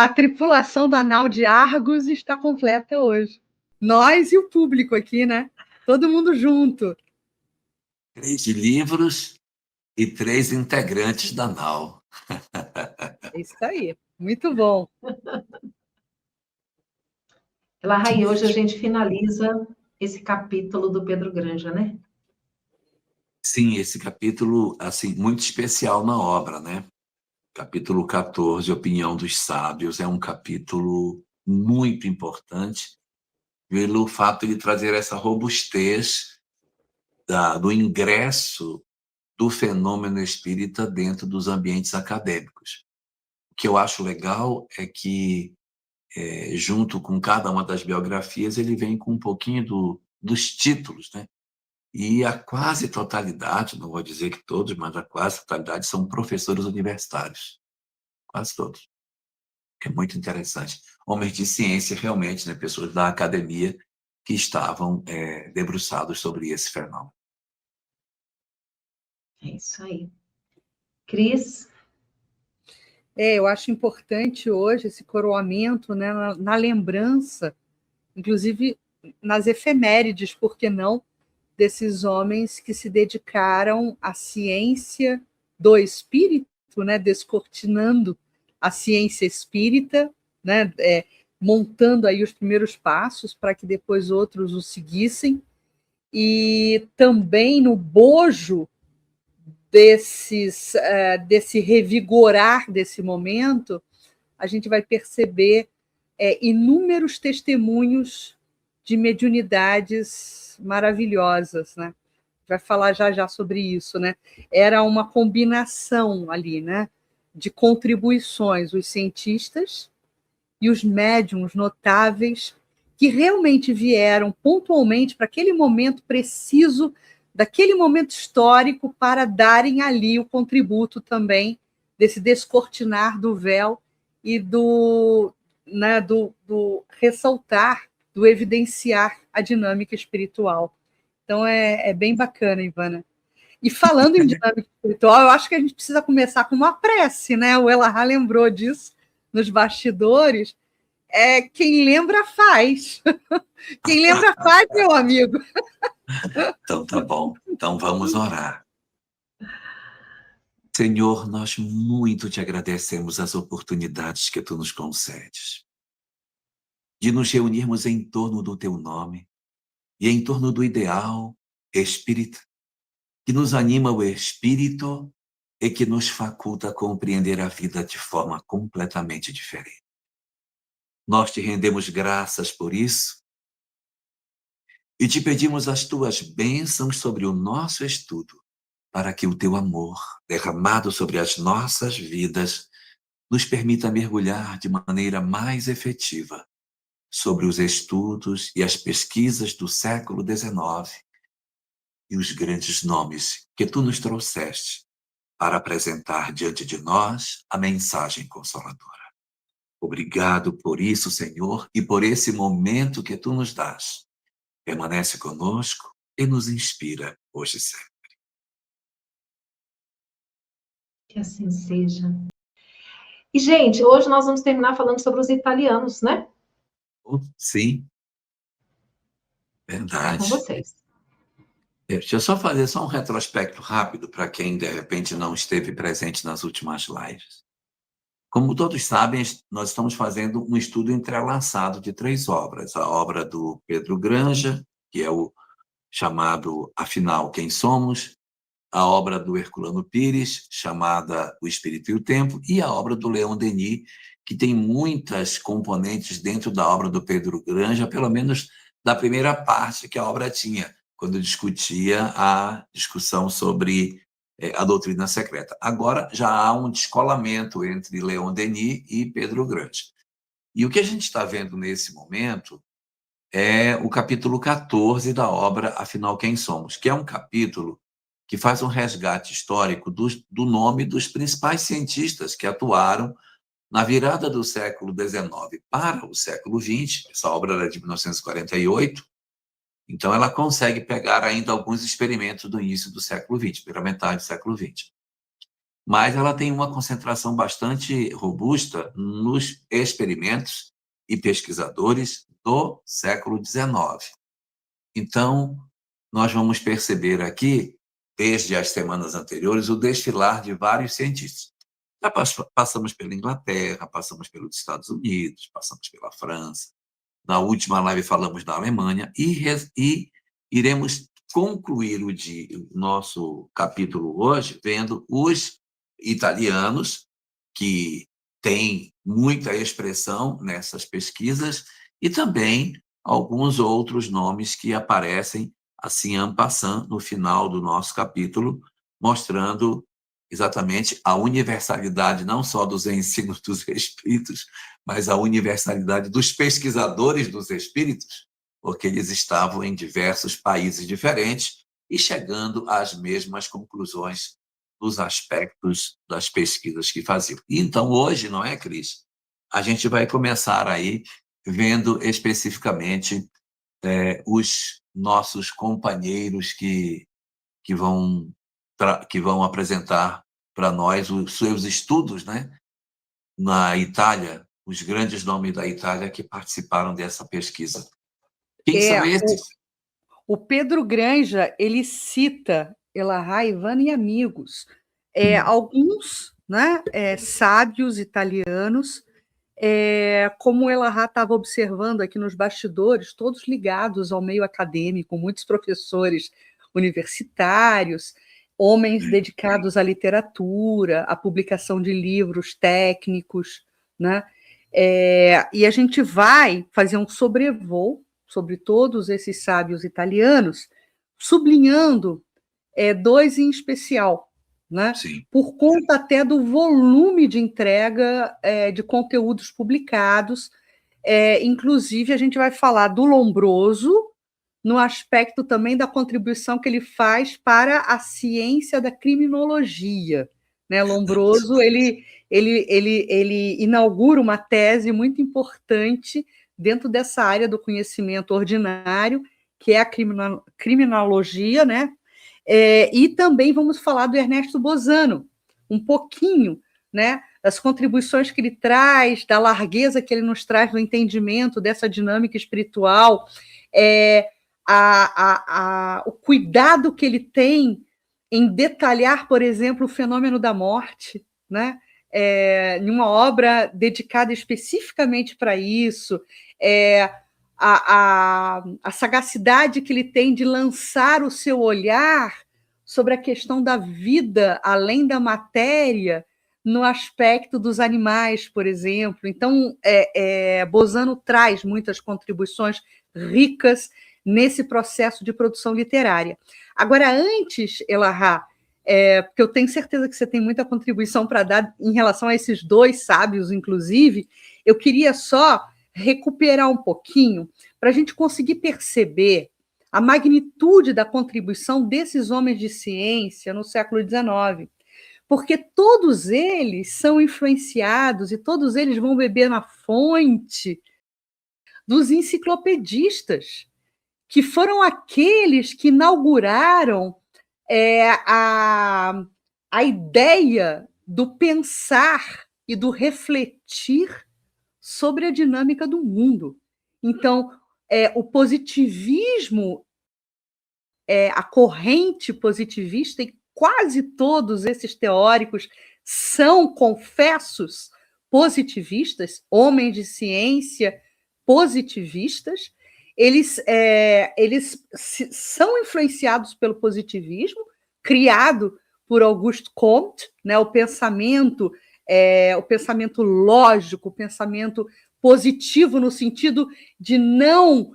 A tripulação da nau de Argos está completa hoje. Nós e o público aqui, né? Todo mundo junto. 3 livros e 3 integrantes da nau. É isso aí. Muito bom. Ela, Raí, hoje a gente finaliza esse capítulo do Pedro Granja, né? Sim, esse capítulo, assim, muito especial na obra, né? Capítulo 14, Opinião dos Sábios, é um capítulo muito importante pelo fato de trazer essa robustez do ingresso do fenômeno espírita dentro dos ambientes acadêmicos. O que eu acho legal é que, junto com cada uma das biografias, ele vem com um pouquinho dos títulos, né? E a quase totalidade, não vou dizer que todos, mas a quase totalidade são professores universitários. Quase todos. Que é muito interessante. Homens de ciência, realmente, né? Pessoas da academia que estavam debruçados sobre esse fenômeno. É isso aí. Cris? Eu acho importante hoje esse coroamento, né, na lembrança, inclusive nas efemérides, por que não, desses homens que se dedicaram à ciência do espírito, né, descortinando a ciência espírita, né, montando aí os primeiros passos para que depois outros o seguissem, e também no bojo desse revigorar desse momento, a gente vai perceber inúmeros testemunhos de mediunidades maravilhosas, né? Vai falar já sobre isso, né? Era uma combinação ali, né? De contribuições, os cientistas e os médiums notáveis que realmente vieram pontualmente para aquele momento preciso, daquele momento histórico, para darem ali o contributo também desse descortinar do véu e do ressaltar, do evidenciar a dinâmica espiritual. Então, é bem bacana, Ivana. E falando em dinâmica espiritual, eu acho que a gente precisa começar com uma prece, né? O Elahá lembrou disso nos bastidores. Quem lembra faz. Quem lembra faz, meu amigo. Então, tá bom. Então, vamos orar. Senhor, nós muito te agradecemos as oportunidades que tu nos concedes, de nos reunirmos em torno do teu nome e em torno do ideal espírita, que nos anima o espírito e que nos faculta a compreender a vida de forma completamente diferente. Nós te rendemos graças por isso e te pedimos as tuas bênçãos sobre o nosso estudo, para que o teu amor, derramado sobre as nossas vidas, nos permita mergulhar de maneira mais efetiva sobre os estudos e as pesquisas do século XIX e os grandes nomes que tu nos trouxeste para apresentar diante de nós a mensagem consoladora. Obrigado por isso, Senhor, e por esse momento que tu nos dás. Permanece conosco e nos inspira hoje e sempre. Que assim seja. E, gente, hoje nós vamos terminar falando sobre os italianos, né? Sim, É com verdade. vocês. Deixa eu só fazer um retrospecto rápido para quem, de repente, não esteve presente nas últimas lives. Como todos sabem, nós estamos fazendo um estudo entrelaçado de 3 obras. A obra do Pedro Granja, que é o chamado Afinal, Quem Somos? A obra do Herculano Pires, chamada O Espírito e o Tempo, e a obra do Leon Denis, que tem muitas componentes dentro da obra do Pedro Granja, pelo menos da primeira parte que a obra tinha, quando discutia a discussão sobre a doutrina secreta. Agora já há um descolamento entre Leon Denis e Pedro Granja. E o que a gente está vendo nesse momento é o capítulo 14 da obra Afinal, Quem Somos?, que é um capítulo que faz um resgate histórico do nome dos principais cientistas que atuaram na virada do século XIX para o século XX. Essa obra era de 1948, então ela consegue pegar ainda alguns experimentos do início do século XX, pela metade do século XX. mas ela tem uma concentração bastante robusta nos experimentos e pesquisadores do século XIX. Então, nós vamos perceber aqui, desde as semanas anteriores, o desfilar de vários cientistas. Já passamos pela Inglaterra, passamos pelos Estados Unidos, passamos pela França. Na última live falamos da Alemanha e iremos concluir o nosso capítulo hoje vendo os italianos, que têm muita expressão nessas pesquisas, e também alguns outros nomes que aparecem assim en passant no final do nosso capítulo, mostrando exatamente a universalidade não só dos ensinos dos espíritos, mas a universalidade dos pesquisadores dos espíritos, porque eles estavam em diversos países diferentes e chegando às mesmas conclusões dos aspectos das pesquisas que faziam. Então, hoje, não é, Cris? A gente vai começar aí vendo especificamente os nossos companheiros que vão apresentar para nós os seus estudos, né, na Itália, os grandes nomes da Itália que participaram dessa pesquisa. Quem são esses? O Pedro Granja, ele cita Elarrat, Ivana e amigos, alguns, né, sábios italianos, como o Elarrat estava observando aqui nos bastidores, todos ligados ao meio acadêmico, muitos professores universitários, homens dedicados à literatura, à publicação de livros técnicos, né? E a gente vai fazer um sobrevoo sobre todos esses sábios italianos, sublinhando dois em especial, né? Por conta até do volume de entrega de conteúdos publicados. Inclusive, a gente vai falar do Lombroso, no aspecto também da contribuição que ele faz para a ciência da criminologia, né? Lombroso, ele inaugura uma tese muito importante dentro dessa área do conhecimento ordinário, que é a criminologia, né? E também vamos falar do Ernesto Bozano, um pouquinho, né, das contribuições que ele traz, da largueza que ele nos traz no entendimento dessa dinâmica espiritual, o cuidado que ele tem em detalhar, por exemplo, o fenômeno da morte, né? Em uma obra dedicada especificamente para isso, a sagacidade que ele tem de lançar o seu olhar sobre a questão da vida além da matéria, no aspecto dos animais, por exemplo. Então, Bozano traz muitas contribuições ricas nesse processo de produção literária. Agora, antes, Elarrat, porque eu tenho certeza que você tem muita contribuição para dar em relação a esses dois sábios, inclusive, eu queria só recuperar um pouquinho para a gente conseguir perceber a magnitude da contribuição desses homens de ciência no século XIX, porque todos eles são influenciados e todos eles vão beber na fonte dos enciclopedistas, que foram aqueles que inauguraram a ideia do pensar e do refletir sobre a dinâmica do mundo. Então, o positivismo, a corrente positivista, e quase todos esses teóricos são, confessos, positivistas, homens de ciência positivistas. Eles são influenciados pelo positivismo, criado por Auguste Comte, né, o pensamento lógico, o pensamento positivo, no sentido de não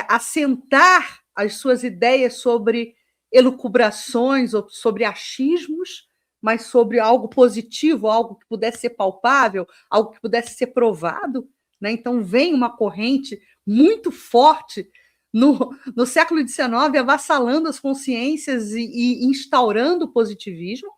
assentar as suas ideias sobre elucubrações ou sobre achismos, mas sobre algo positivo, algo que pudesse ser palpável, algo que pudesse ser provado, né? Então, vem uma corrente muito forte no século XIX, avassalando as consciências e instaurando o positivismo,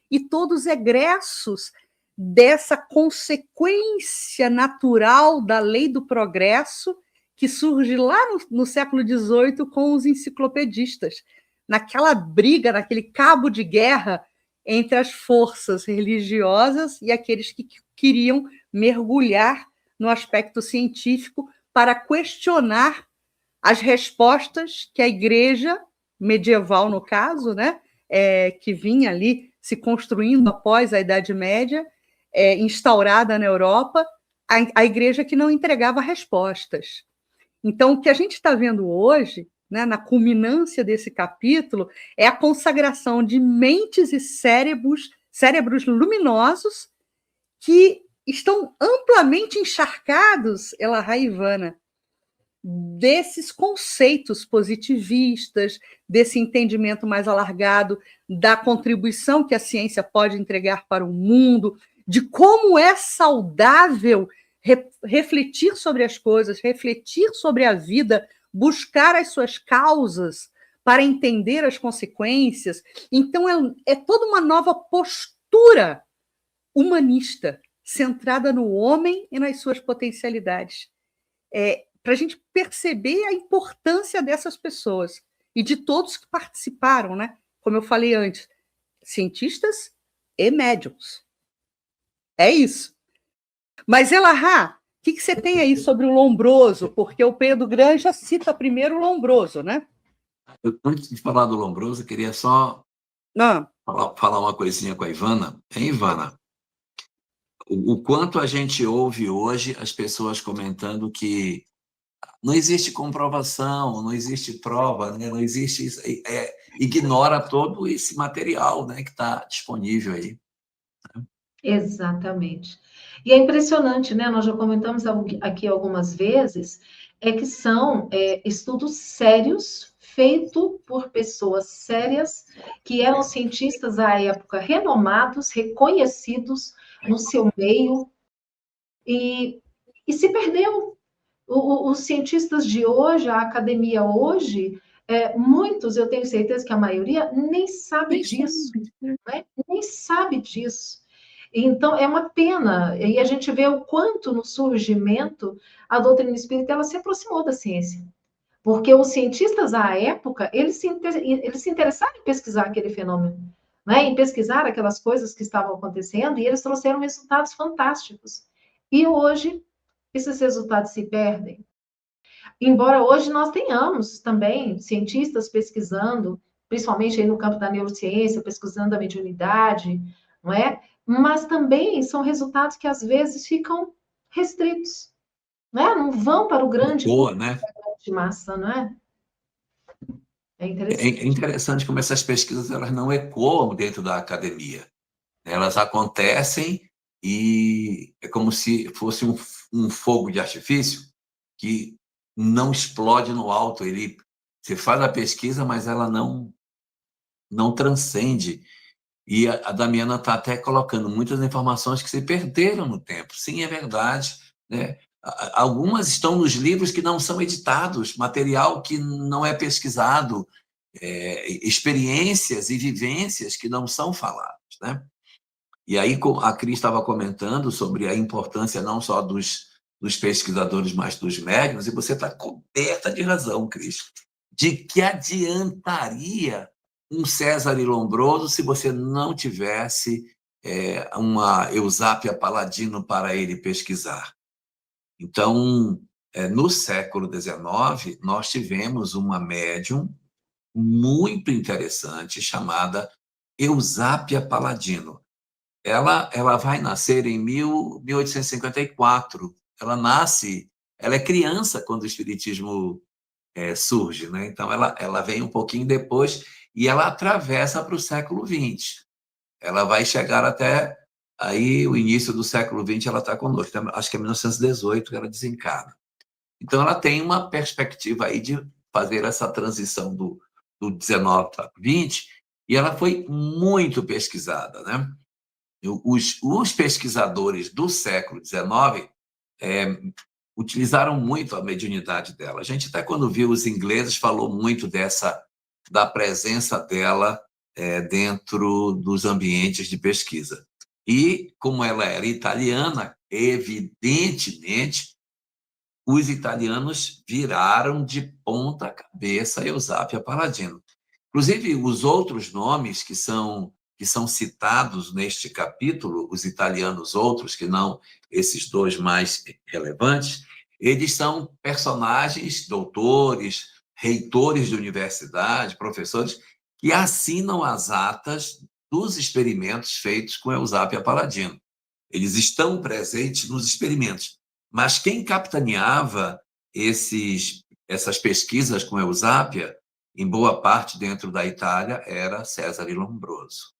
e todos egressos dessa consequência natural da lei do progresso que surge lá no século XVIII com os enciclopedistas, naquela briga, naquele cabo de guerra entre as forças religiosas e aqueles que queriam mergulhar no aspecto científico para questionar as respostas que a igreja medieval, no caso, né, que vinha ali se construindo após a Idade Média, instaurada na Europa, a igreja que não entregava respostas. Então, o que a gente está vendo hoje, né, na culminância desse capítulo, é a consagração de mentes e cérebros luminosos que estão amplamente encharcados, Elahá e Ivana, desses conceitos positivistas, desse entendimento mais alargado da contribuição que a ciência pode entregar para o mundo, de como é saudável refletir sobre as coisas, refletir sobre a vida, buscar as suas causas para entender as consequências. Então, é toda uma nova postura humanista, centrada no homem e nas suas potencialidades. Para a gente perceber a importância dessas pessoas e de todos que participaram, né? Como eu falei antes, cientistas e médiums. É isso. Mas, Elahá, o que você tem aí sobre o Lombroso? Porque o Pedro Granja cita primeiro o Lombroso, né? Antes de falar do Lombroso, eu queria só falar uma coisinha com a Ivana. Hein, Ivana? O quanto a gente ouve hoje as pessoas comentando que não existe comprovação, não existe prova, né? Não existe isso, ignora todo esse material, né, que está disponível aí. Exatamente. E é impressionante, né? Nós já comentamos aqui algumas vezes, que são estudos sérios, feitos por pessoas sérias, que eram cientistas à época renomados, reconhecidos no seu meio, e se perdeu. Os cientistas de hoje, a academia hoje, muitos, eu tenho certeza que a maioria, nem sabe disso, né? Nem sabe disso. Então, é uma pena, e a gente vê o quanto no surgimento a doutrina espírita ela se aproximou da ciência. Porque os cientistas, à época, eles se interessaram em pesquisar aquele fenômeno, né? Em pesquisar aquelas coisas que estavam acontecendo, e eles trouxeram resultados fantásticos. E hoje, esses resultados se perdem. Embora hoje nós tenhamos também cientistas pesquisando, principalmente aí no campo da neurociência, pesquisando a mediunidade, não é? Mas também são resultados que às vezes ficam restritos, não é? Não vão para o grande Boa, né? de massa, não é? É interessante. É interessante como essas pesquisas elas não ecoam dentro da academia. Elas acontecem e é como se fosse um fogo de artifício que não explode no alto. Você faz a pesquisa, mas ela não transcende. E a Damiana está até colocando muitas informações que se perderam no tempo. Sim, é verdade, né? Algumas estão nos livros que não são editados, material que não é pesquisado, experiências e vivências que não são faladas, né? E aí a Cris estava comentando sobre a importância não só dos pesquisadores, mas dos médiuns, e você está coberta de razão, Cris. De que adiantaria um César Lombroso se você não tivesse uma Eusápia Paladino para ele pesquisar? Então, no século XIX, nós tivemos uma médium muito interessante chamada Eusápia Paladino. Ela vai nascer em 1854. Ela é criança quando o espiritismo surge, né? Então ela vem um pouquinho depois e ela atravessa para o século XX. Ela vai chegar até aí o início do século XX, ela está conosco. Acho que é 1918 que ela desencarna. Então ela tem uma perspectiva aí de fazer essa transição do 19 para o 20, e ela foi muito pesquisada, né? Os pesquisadores do século XIX utilizaram muito a mediunidade dela. A gente até quando viu os ingleses falou muito da presença dela dentro dos ambientes de pesquisa. E como ela era italiana, evidentemente os italianos viraram de ponta cabeça a Eusápia Paladino. Inclusive os outros nomes que são que são citados neste capítulo, os italianos outros, que não esses dois mais relevantes, eles são personagens, doutores, reitores de universidade, professores, que assinam as atas dos experimentos feitos com Eusápia Paladino. Eles estão presentes nos experimentos. Mas quem capitaneava essas pesquisas com Eusápia, em boa parte dentro da Itália, era Cesare Lombroso.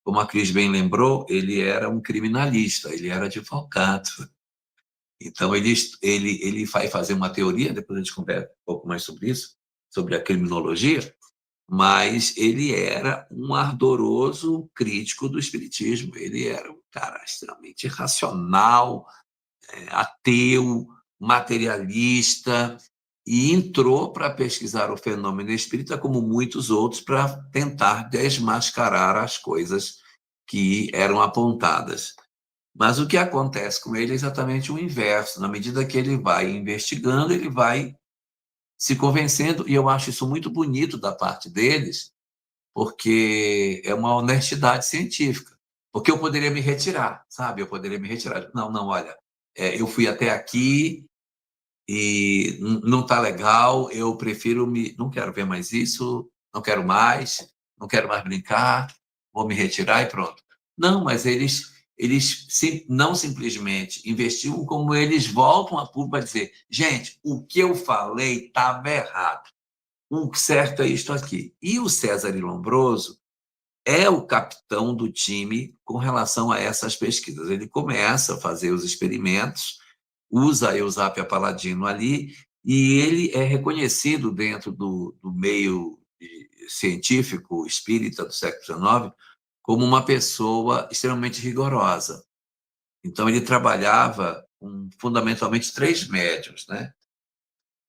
Como a Cris bem lembrou, ele era um criminalista, ele era advogado. Então, ele vai fazer uma teoria, depois a gente conversa um pouco mais sobre isso, sobre a criminologia, mas ele era um ardoroso crítico do espiritismo. Ele era um cara extremamente racional, ateu, materialista, e entrou para pesquisar o fenômeno espírita, como muitos outros, para tentar desmascarar as coisas que eram apontadas. Mas o que acontece com ele é exatamente o inverso. Na medida que ele vai investigando, ele vai se convencendo, e eu acho isso muito bonito da parte deles, porque é uma honestidade científica. Porque eu poderia me retirar, sabe? Eu poderia me retirar. Não, olha, eu fui até aqui e não está legal, eu prefiro não quero ver mais isso, não quero mais brincar, vou me retirar e pronto. Não, mas eles não simplesmente investigam, como eles voltam a público para dizer: gente, o que eu falei estava errado. O certo é isto aqui. E o Cesare Lombroso é o capitão do time com relação a essas pesquisas. Ele começa a fazer os experimentos, usa a Eusápia Paladino ali, e ele é reconhecido dentro do meio científico espírita do século XIX como uma pessoa extremamente rigorosa. Então, ele trabalhava com, fundamentalmente, 3 médiuns, né?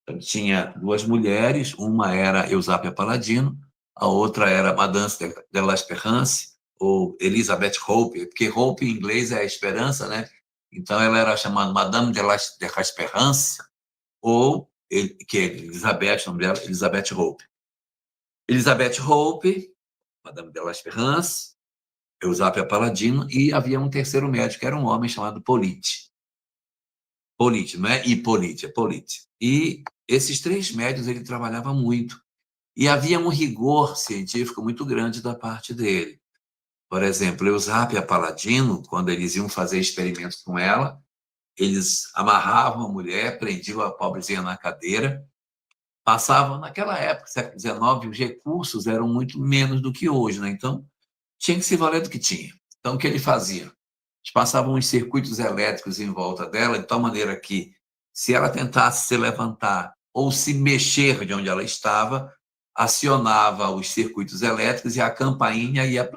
Então, tinha 2 mulheres, uma era Eusápia Paladino, a outra era Madame de la Espérance, ou Elizabeth Hope, porque Hope em inglês é a esperança, né? Então, ela era chamada Madame de la Espérance, ou, que é Elizabeth, o nome dela, Elizabeth Hope. Elizabeth Hope, Madame de la Espérance, Eusápia Paladino, e havia um terceiro médico, que era um homem chamado Polite. Polite, não é Hipólite, é Polite. E esses 3 médios ele trabalhava muito. E havia um rigor científico muito grande da parte dele. Por exemplo, Eusápia Paladino, quando eles iam fazer experimentos com ela, eles amarravam a mulher, prendiam a pobrezinha na cadeira, passavam, naquela época, século XIX, os recursos eram muito menos do que hoje, né? Então, tinha que se valer do que tinha. Então, o que ele fazia? Eles passavam uns circuitos elétricos em volta dela, de tal maneira que, se ela tentasse se levantar ou se mexer de onde ela estava, acionava os circuitos elétricos e a campainha ia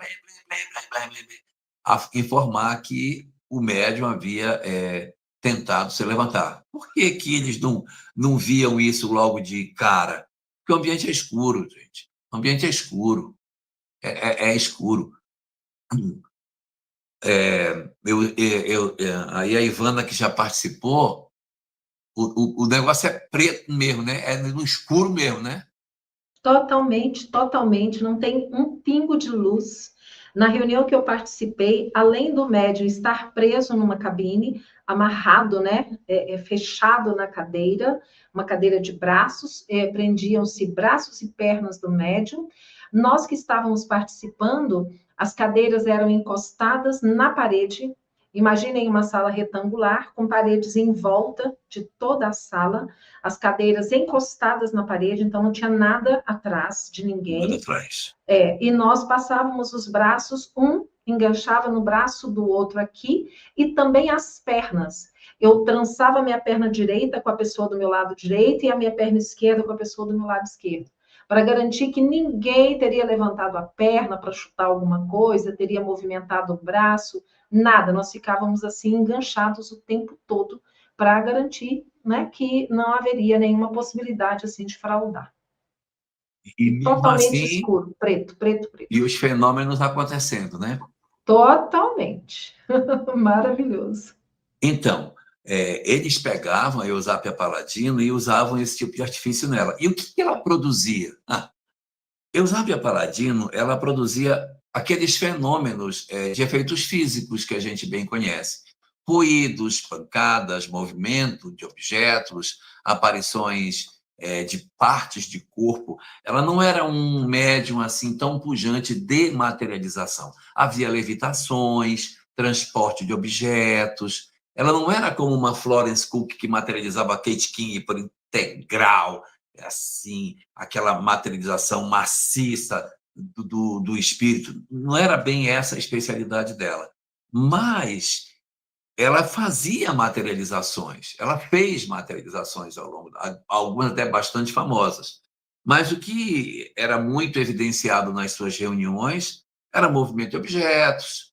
a informar que o médium havia tentado se levantar. Por que eles não viam isso logo de cara? Porque o ambiente é escuro, gente. O ambiente é escuro. É escuro. Aí a Ivana, que já participou, o negócio é preto mesmo, né? É no escuro mesmo, né? Totalmente, totalmente. Não tem um pingo de luz. Na reunião que eu participei, além do médium estar preso numa cabine, amarrado, né, fechado na cadeira, uma cadeira de braços, prendiam-se braços e pernas do médium. Nós que estávamos participando, as cadeiras eram encostadas na parede. Imaginem uma sala retangular com paredes em volta de toda a sala, as cadeiras encostadas na parede, então não tinha nada atrás de ninguém. Nada atrás. E nós passávamos os braços, um enganchava no braço do outro aqui, e também as pernas. Eu trançava a minha perna direita com a pessoa do meu lado direito e a minha perna esquerda com a pessoa do meu lado esquerdo, para garantir que ninguém teria levantado a perna para chutar alguma coisa, teria movimentado o braço, nada. Nós ficávamos assim enganchados o tempo todo para garantir, né, que não haveria nenhuma possibilidade assim de fraudar. E totalmente assim, escuro, preto. E os fenômenos acontecendo, né? Totalmente. Maravilhoso. Então, eles pegavam a Eusápia Paladino e usavam esse tipo de artifício nela. E o que ela produzia? Eusápia Paladino, ela produzia aqueles fenômenos de efeitos físicos que a gente bem conhece. Ruídos, pancadas, movimento de objetos, aparições de partes de corpo. Ela não era um médium assim tão pujante de materialização. Havia levitações, transporte de objetos. Ela não era como uma Florence Cook que materializava Kate King por integral, assim, aquela materialização maciça do espírito. Não era bem essa a especialidade dela. Mas ela fazia materializações, ela fez materializações ao longo, algumas até bastante famosas. Mas o que era muito evidenciado nas suas reuniões era movimento de objetos,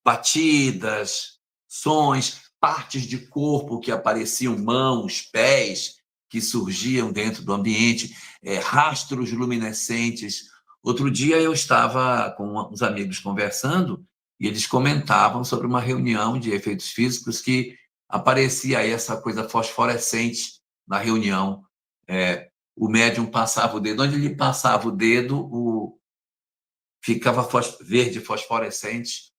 batidas, sons, partes de corpo que apareciam, mãos, pés, que surgiam dentro do ambiente, rastros luminescentes. Outro dia eu estava com uns amigos conversando e eles comentavam sobre uma reunião de efeitos físicos que aparecia essa coisa fosforescente na reunião. O médium passava o dedo, onde ele passava o dedo, ficava verde fosforescente,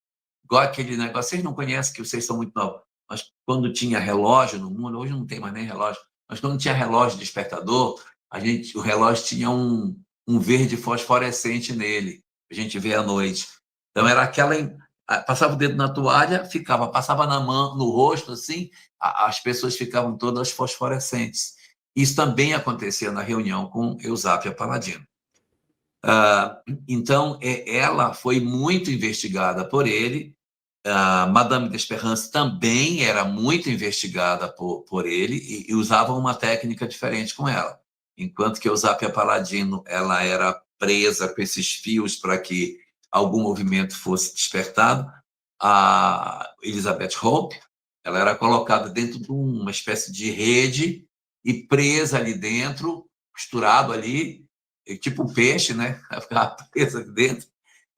igual aquele negócio. Vocês não conhecem, que vocês são muito novos, mas quando tinha relógio no mundo, hoje não tem mais nem relógio, mas quando tinha relógio despertador, o relógio tinha um verde fosforescente nele, a gente vê à noite. Então era aquela, passava o dedo na toalha, passava na mão, no rosto, assim, as pessoas ficavam todas fosforescentes. Isso também acontecia na reunião com Eusápia Paladino. Então, ela foi muito investigada por ele. Madame d'Espérance também era muito investigada por ele e usava uma técnica diferente com ela. Enquanto que Eusápia Paladino, ela era presa com esses fios para que algum movimento fosse despertado, a Elizabeth Hope, ela era colocada dentro de uma espécie de rede e presa ali dentro, costurado ali, tipo um peixe, né? Ela ficava presa ali dentro.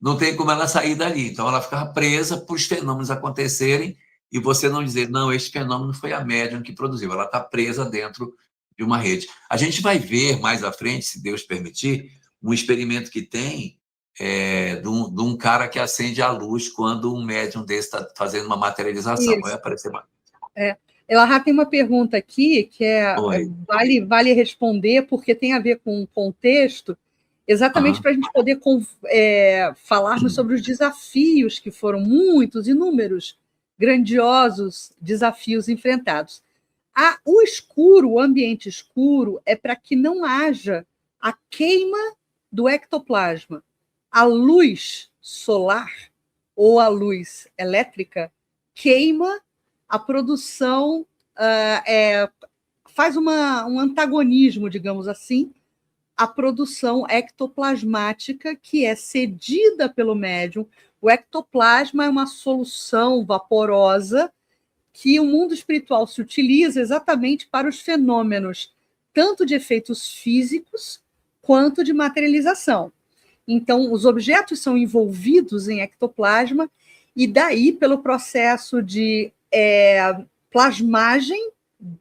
Não tem como ela sair dali. Então, ela ficava presa para os fenômenos acontecerem e você não dizer, não, esse fenômeno foi a médium que produziu. Ela está presa dentro de uma rede. A gente vai ver mais à frente, se Deus permitir, um experimento que tem de um cara que acende a luz quando um médium desse está fazendo uma materialização. Isso. Vai aparecer mais. Ela tem uma pergunta aqui que vale responder, porque tem a ver com o contexto, exatamente para a gente poder falarmos sobre os desafios, que foram muitos, inúmeros, grandiosos desafios enfrentados. O escuro, o ambiente escuro, é para que não haja a queima do ectoplasma. A luz solar ou a luz elétrica queima a produção, faz um antagonismo, digamos assim, à produção ectoplasmática que é cedida pelo médium. O ectoplasma é uma solução vaporosa que o mundo espiritual se utiliza exatamente para os fenômenos, tanto de efeitos físicos quanto de materialização. Então, os objetos são envolvidos em ectoplasma e daí, pelo processo de plasmagem,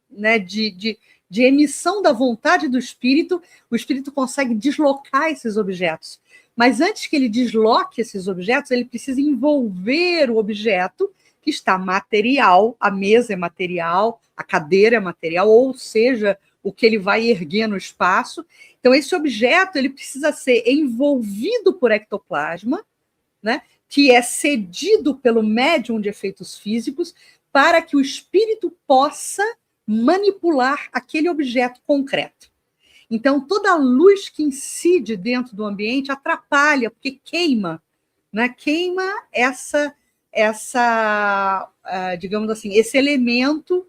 né, de emissão da vontade do espírito, o espírito consegue deslocar esses objetos. Mas antes que ele desloque esses objetos, ele precisa envolver o objeto que está material, a mesa é material, a cadeira é material, ou seja, o que ele vai erguer no espaço. Então, esse objeto ele precisa ser envolvido por ectoplasma, né, que é cedido pelo médium de efeitos físicos, para que o espírito possa manipular aquele objeto concreto. Então, toda a luz que incide dentro do ambiente atrapalha, porque queima, né? Queima digamos assim, esse elemento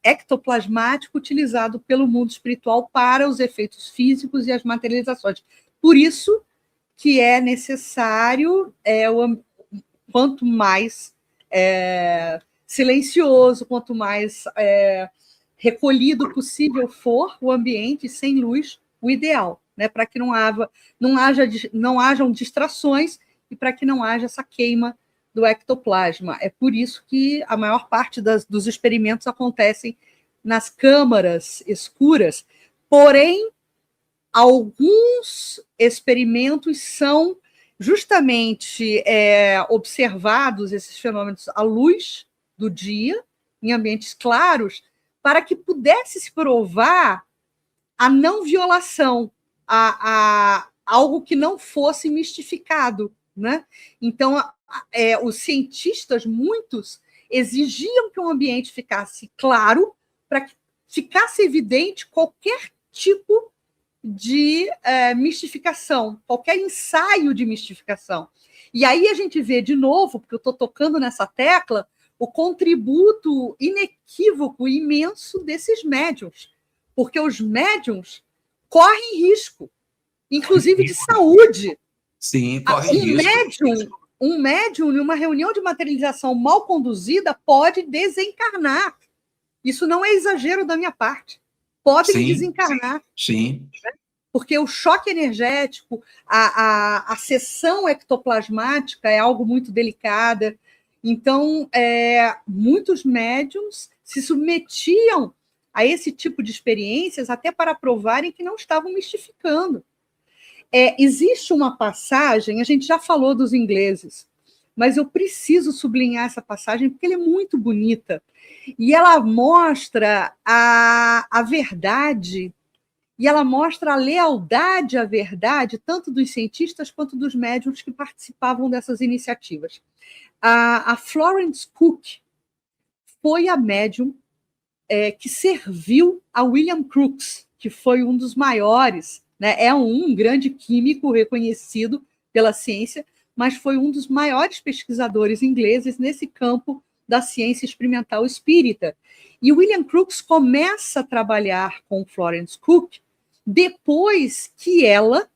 ectoplasmático utilizado pelo mundo espiritual para os efeitos físicos e as materializações. Por isso que é necessário, quanto mais silencioso, quanto mais recolhido possível for o ambiente, sem luz, o ideal, né? Para que não hajam distrações e para que não haja essa queima do ectoplasma. É por isso que a maior parte dos experimentos acontecem nas câmaras escuras, porém, alguns experimentos são justamente observados, esses fenômenos, à luz do dia, em ambientes claros, para que pudesse se provar a não violação, a algo que não fosse mistificado, né? Então, os cientistas, muitos, exigiam que o ambiente ficasse claro para que ficasse evidente qualquer tipo de mistificação, qualquer ensaio de mistificação. E aí a gente vê de novo, porque eu estou tocando nessa tecla, o contributo inequívoco, imenso desses médiuns, porque os médiuns correm risco, inclusive de saúde. Sim, corre risco. Um médium, em uma reunião de materialização mal conduzida, pode desencarnar. Isso não é exagero da minha parte. Pode desencarnar. Sim. Porque o choque energético, a seção ectoplasmática é algo muito delicada. Então, muitos médiums se submetiam a esse tipo de experiências até para provarem que não estavam mistificando. Existe uma passagem, a gente já falou dos ingleses, mas eu preciso sublinhar essa passagem porque ela é muito bonita. E ela mostra a verdade, e ela mostra a lealdade à verdade, tanto dos cientistas quanto dos médiuns que participavam dessas iniciativas. A Florence Cook foi a médium que serviu a William Crookes, que foi um dos maiores, né? É um grande químico reconhecido pela ciência, mas foi um dos maiores pesquisadores ingleses nesse campo da ciência experimental espírita. E William Crookes começa a trabalhar com Florence Cook depois que ela,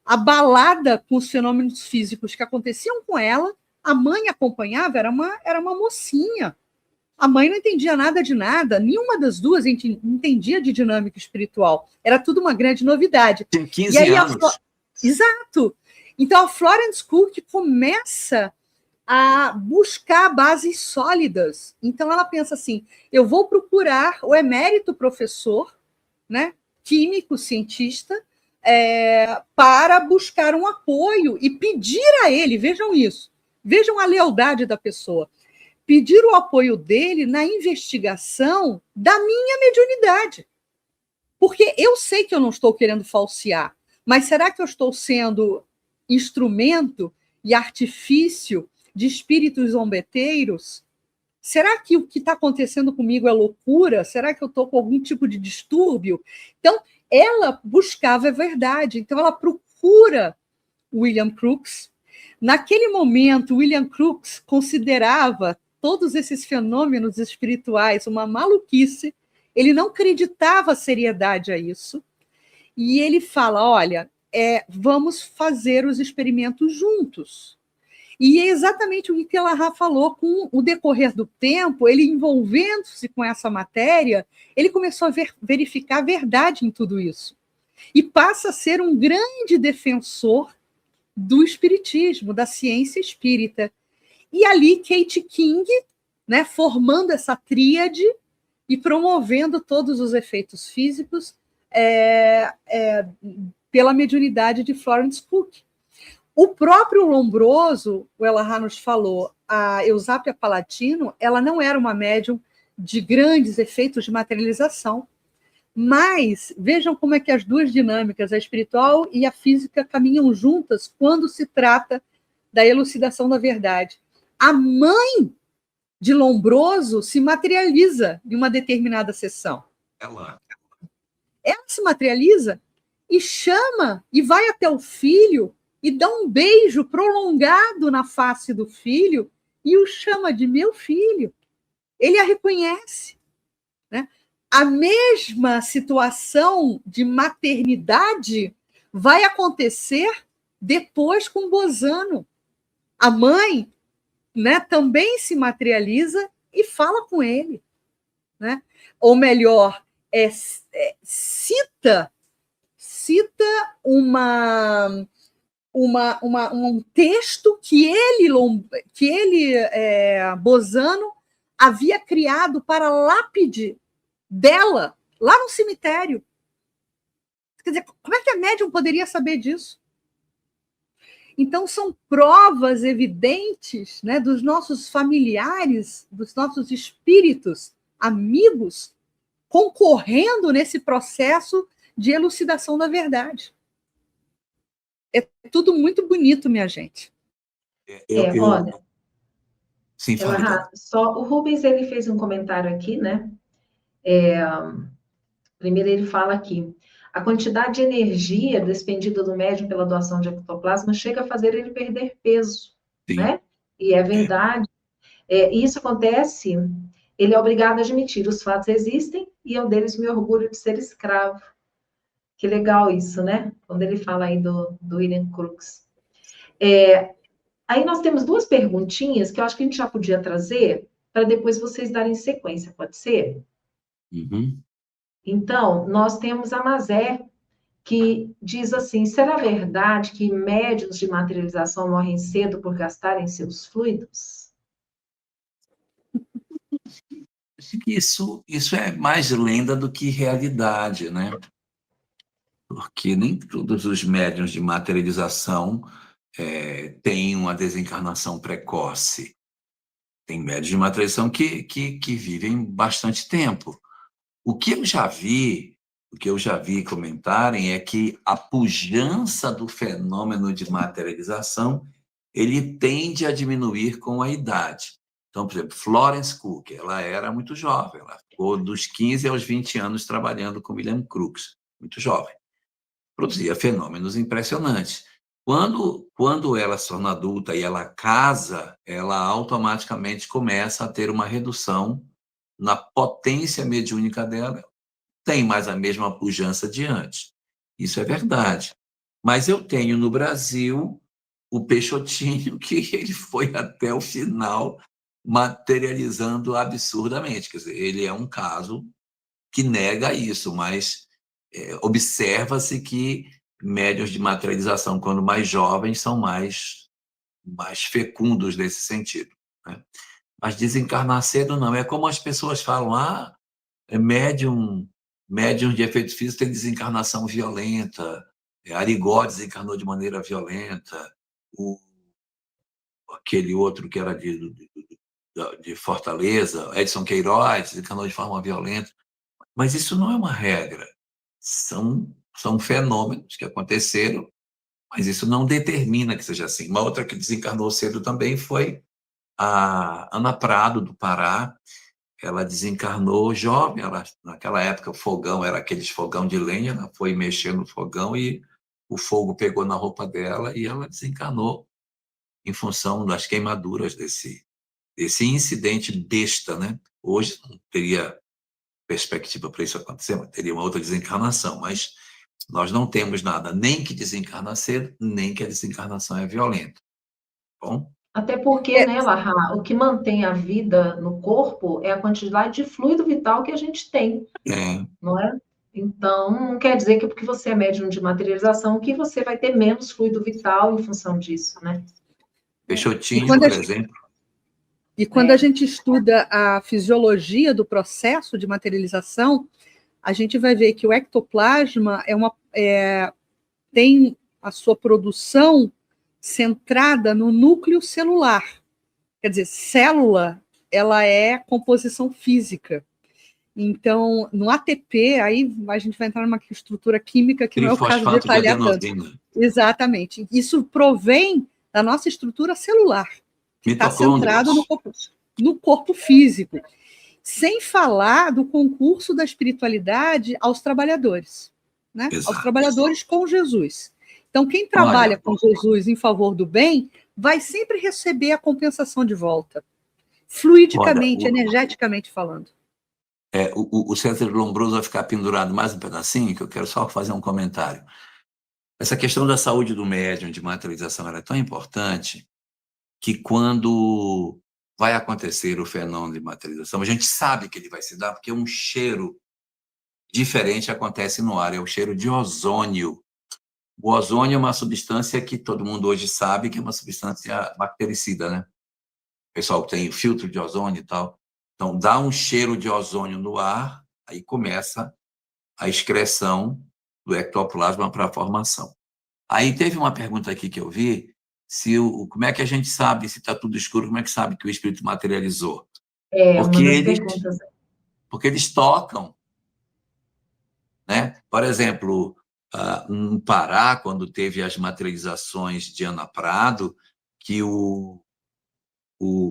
abalada com os fenômenos físicos que aconteciam com ela, a mãe acompanhava, era uma mocinha. A mãe não entendia nada de nada, nenhuma das duas entendia de dinâmica espiritual. Era tudo uma grande novidade. Tem 15 anos. Exato. Então, a Florence Cook começa a buscar bases sólidas. Então, ela pensa assim, eu vou procurar o emérito professor, né, químico, cientista, para buscar um apoio e pedir a ele, vejam isso, vejam a lealdade da pessoa, pedir o apoio dele na investigação da minha mediunidade. Porque eu sei que eu não estou querendo falsear, mas será que eu estou sendo instrumento e artifício de espíritos zombeteiros? Será que o que está acontecendo comigo é loucura? Será que eu estou com algum tipo de distúrbio? Então, ela buscava a verdade. Então, ela procura William Crookes. Naquele momento, William Crookes considerava todos esses fenômenos espirituais uma maluquice. Ele não acreditava seriedade a isso. E ele fala, olha, vamos fazer os experimentos juntos. E é exatamente o que Elarrat falou, com o decorrer do tempo, ele envolvendo-se com essa matéria, ele começou a verificar a verdade em tudo isso. E passa a ser um grande defensor do espiritismo, da ciência espírita. E ali Kate King, né, formando essa tríade e promovendo todos os efeitos físicos pela mediunidade de Florence Cook. O próprio Lombroso, o Elarrat nos falou, a Eusápia Palatino, ela não era uma médium de grandes efeitos de materialização, mas vejam como é que as duas dinâmicas, a espiritual e a física, caminham juntas quando se trata da elucidação da verdade. A mãe de Lombroso se materializa em uma determinada sessão. Ela se materializa e chama, e vai até o filho, e dá um beijo prolongado na face do filho e o chama de meu filho. Ele a reconhece. Né? A mesma situação de maternidade vai acontecer depois com Bozano. A mãe, né, também se materializa e fala com ele. Né? Ou melhor, cita um texto que ele Bozano, havia criado para a lápide dela, lá no cemitério. Quer dizer, como é que a médium poderia saber disso? Então, são provas evidentes, né, dos nossos familiares, dos nossos espíritos, amigos, concorrendo nesse processo de elucidação da verdade. É tudo muito bonito, minha gente. Olha, Sim, fala. só o Rubens, ele fez um comentário aqui, né? Primeiro ele fala aqui, a quantidade de energia despendida do médium pela doação de ectoplasma chega a fazer ele perder peso, Sim. né? E é verdade. Isso acontece, ele é obrigado a admitir, os fatos existem e eu deles me orgulho de ser escravo. Que legal isso, né? Quando ele fala aí do William Crookes. Aí nós temos duas perguntinhas que eu acho que a gente já podia trazer para depois vocês darem sequência, pode ser? Uhum. Então, nós temos a Mazé, que diz assim, será verdade que médiuns de materialização morrem cedo por gastarem seus fluidos? Isso é mais lenda do que realidade, né? Porque nem todos os médiuns de materialização têm uma desencarnação precoce. Tem médiuns de materialização que vivem bastante tempo. O que eu já vi comentarem é que a pujança do fenômeno de materialização ele tende a diminuir com a idade. Então, por exemplo, Florence Cook, ela era muito jovem, ela ficou dos 15 aos 20 anos trabalhando com William Crookes, muito jovem. Produzia fenômenos impressionantes. Quando ela se torna adulta e ela casa, ela automaticamente começa a ter uma redução na potência mediúnica dela, tem mais a mesma pujança de antes. Isso é verdade. Mas eu tenho no Brasil o Peixotinho, que ele foi até o final materializando absurdamente. Quer dizer, ele é um caso que nega isso, mas observa-se que médiuns de materialização, quando mais jovens, são mais fecundos nesse sentido, né? Mas desencarnar cedo não. É como as pessoas falam, médium de efeito físico tem desencarnação violenta, Arigó desencarnou de maneira violenta, aquele outro que era de Fortaleza, Edson Queiroz, desencarnou de forma violenta. Mas isso não é uma regra. São fenômenos que aconteceram, mas isso não determina que seja assim. Uma outra que desencarnou cedo também foi a Ana Prado, do Pará. Ela desencarnou jovem, naquela época o fogão era aqueles fogão de lenha, ela foi mexer no fogão e o fogo pegou na roupa dela e ela desencarnou em função das queimaduras desse incidente besta, né? Hoje não teria perspectiva para isso acontecer, mas teria uma outra desencarnação, mas nós não temos nada nem que desencarna cedo, nem que a desencarnação é violenta. Bom? Até porque, né, Larra, o que mantém a vida no corpo é a quantidade de fluido vital que a gente tem, não é? Então, não quer dizer que porque você é médium de materialização que você vai ter menos fluido vital em função disso, né? Peixotinho, por exemplo. E quando a gente estuda a fisiologia do processo de materialização, a gente vai ver que o ectoplasma tem a sua produção centrada no núcleo celular. Quer dizer, célula, ela é composição física. Então, no ATP, aí a gente vai entrar numa estrutura química que não é o caso de detalhar tanto. Exatamente. Isso provém da nossa estrutura celular, que está centrado no corpo físico. Sem falar do concurso da espiritualidade aos trabalhadores, né? Aos trabalhadores com Jesus. Então, quem trabalha com Jesus em favor do bem, vai sempre receber a compensação de volta, fluidicamente, energeticamente falando. O César Lombroso vai ficar pendurado mais um pedacinho, que eu quero só fazer um comentário. Essa questão da saúde do médium, de materialização, ela é tão importante que quando vai acontecer o fenômeno de materialização, a gente sabe que ele vai se dar, porque um cheiro diferente acontece no ar, é o cheiro de ozônio. O ozônio é uma substância que todo mundo hoje sabe que é uma substância bactericida, né? O pessoal tem filtro de ozônio e tal. Então, dá um cheiro de ozônio no ar, aí começa a excreção do ectoplasma para a formação. Aí teve uma pergunta aqui que eu vi, como é que a gente sabe, se está tudo escuro, como é que sabe que o espírito materializou? Uma das perguntas. Porque eles tocam, né? Por exemplo, no Pará, quando teve as materializações de Ana Prado, que o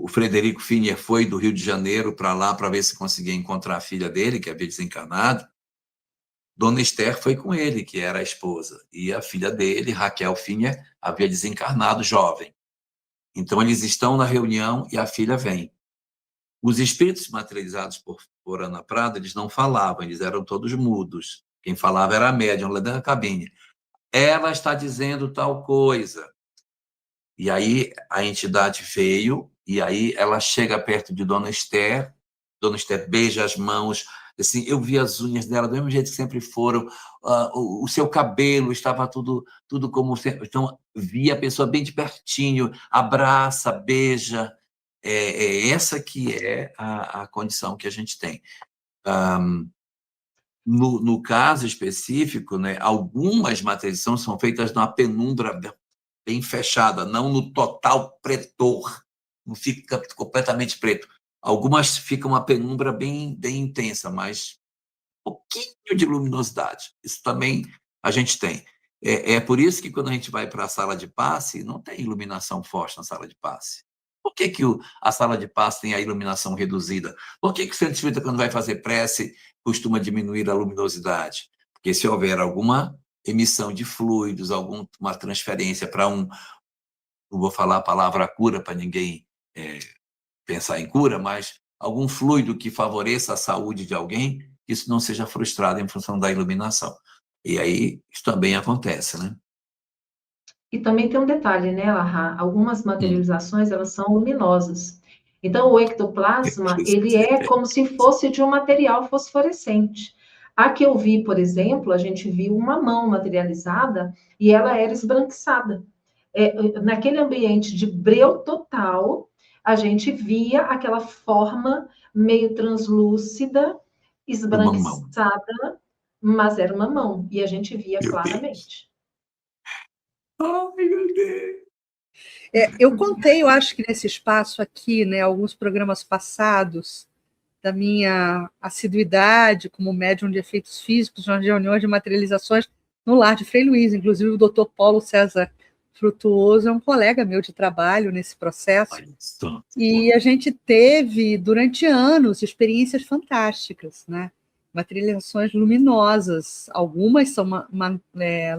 Frederico Finier foi do Rio de Janeiro para lá para ver se conseguia encontrar a filha dele, que havia desencarnado. Dona Esther foi com ele, que era a esposa, e a filha dele, Raquel Finier, havia desencarnado jovem. Então, eles estão na reunião e a filha vem. Os espíritos materializados por Ana Prado, eles não falavam, eles eram todos mudos. Quem falava era a médium lá dentro da cabine. Ela está dizendo tal coisa. E aí a entidade veio, e aí ela chega perto de Dona Esther beija as mãos, assim, eu vi as unhas dela do mesmo jeito que sempre foram, o seu cabelo estava tudo como sempre. Então, vi a pessoa bem de pertinho, abraça, beija. Essa que é a condição que a gente tem. No caso específico, né, algumas materializações são feitas numa penumbra bem fechada, não no total pretor, não fica completamente preto. Algumas ficam uma penumbra bem intensa, mas um pouquinho de luminosidade. Isso também a gente tem. É por isso que quando a gente vai para a sala de passe, não tem iluminação forte na sala de passe. Por que a sala de passe tem a iluminação reduzida? Por que o centro espírita, quando vai fazer prece, costuma diminuir a luminosidade? Porque se houver alguma emissão de fluidos, alguma transferência para não vou falar a palavra cura para ninguém pensar em cura, mas algum fluido que favoreça a saúde de alguém, isso não seja frustrado em função da iluminação. E aí, isso também acontece, né? E também tem um detalhe, né, Lahá? Algumas materializações, elas são luminosas. Então, o ectoplasma, ele é como se fosse de um material fosforescente. A que eu vi, por exemplo, a gente viu uma mão materializada e ela era esbranquiçada. Naquele ambiente de breu total, a gente via aquela forma meio translúcida, esbranquiçada, mas era uma mão, e a gente via claramente. Ai, meu Deus! Eu contei, eu acho que nesse espaço aqui, né, alguns programas passados, da minha assiduidade como médium de efeitos físicos nas reuniões de materializações no lar de Frei Luiz. Inclusive, o doutor Paulo César Frutuoso é um colega meu de trabalho nesse processo. E a gente teve, durante anos, experiências fantásticas, né? Materializações luminosas, algumas são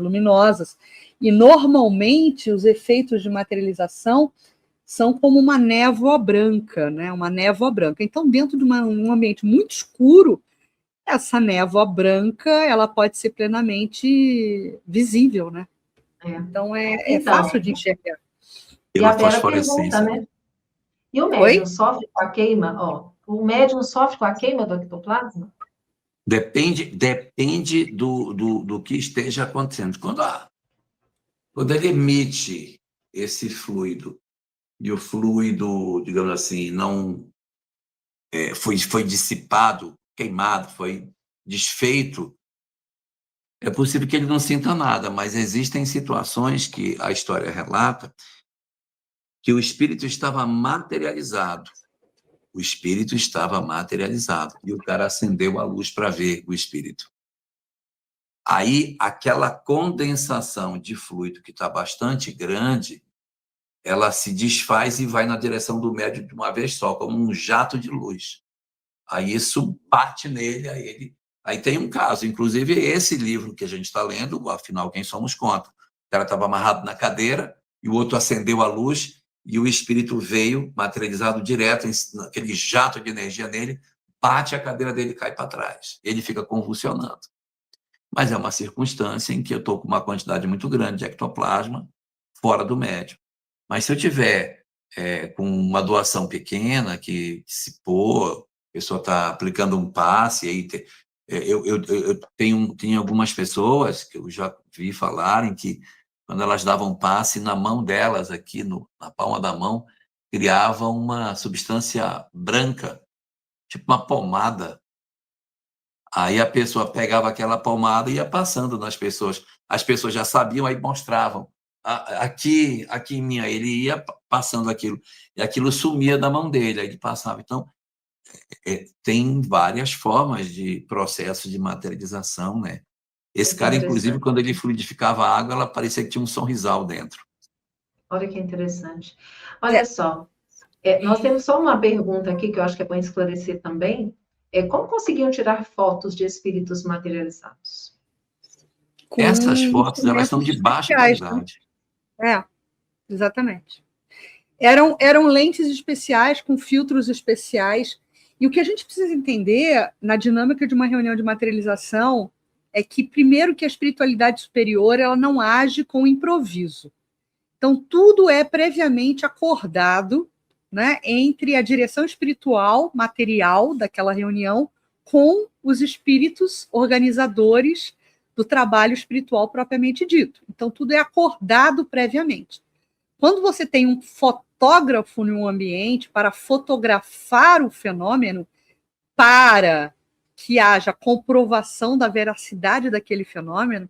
luminosas, e normalmente os efeitos de materialização são como uma névoa branca, né? Uma névoa branca. Então, dentro de um ambiente muito escuro, essa névoa branca ela pode ser plenamente visível, né? Então, fácil de enxergar. E a Vera pergunta, né? E o médium sofre com a queima? Ó, o médium sofre com a queima do ectoplasma? Depende do que esteja acontecendo. Quando ele emite esse fluido, e o fluido, digamos assim, não foi dissipado, queimado, foi desfeito, é possível que ele não sinta nada, mas existem situações que a história relata que o espírito estava materializado. O espírito estava materializado e o cara acendeu a luz para ver o espírito. Aí, aquela condensação de fluido que está bastante grande, ela se desfaz e vai na direção do médium de uma vez só, como um jato de luz. Aí isso bate nele, aí tem um caso, inclusive esse livro que a gente está lendo, Afinal, Quem Somos Conta. O cara estava amarrado na cadeira e o outro acendeu a luz e o espírito veio materializado direto, aquele jato de energia nele, bate a cadeira dele e cai para trás. Ele fica convulsionando. Mas é uma circunstância em que eu estou com uma quantidade muito grande de ectoplasma fora do médium. Mas se eu tiver com uma doação pequena, que se pôr, a pessoa está aplicando um passe, aí eu tenho algumas pessoas que eu já vi falarem que, quando elas davam passe, na mão delas, aqui na palma da mão, criava uma substância branca, tipo uma pomada. Aí a pessoa pegava aquela pomada e ia passando nas pessoas. As pessoas já sabiam, aí mostravam. Aqui em mim, aí ele ia passando aquilo. E aquilo sumia da mão dele, aí ele passava. Então, tem várias formas de processo de materialização, né? Esse cara, inclusive, quando ele fluidificava a água, ela parecia que tinha um sorrisal dentro. Olha que interessante. Olha só, nós temos só uma pergunta aqui que eu acho que é bom esclarecer também. Como conseguiam tirar fotos de espíritos materializados? Essas fotos, elas estão de baixa qualidade. Exatamente. Eram lentes especiais, com filtros especiais. E o que a gente precisa entender na dinâmica de uma reunião de materialização é que, primeiro, que a espiritualidade superior ela não age com improviso. Então, tudo é previamente acordado, né, entre a direção espiritual, material daquela reunião, com os espíritos organizadores do trabalho espiritual propriamente dito. Então, tudo é acordado previamente. Quando você tem um fotógrafo em um ambiente para fotografar o fenômeno, para que haja comprovação da veracidade daquele fenômeno,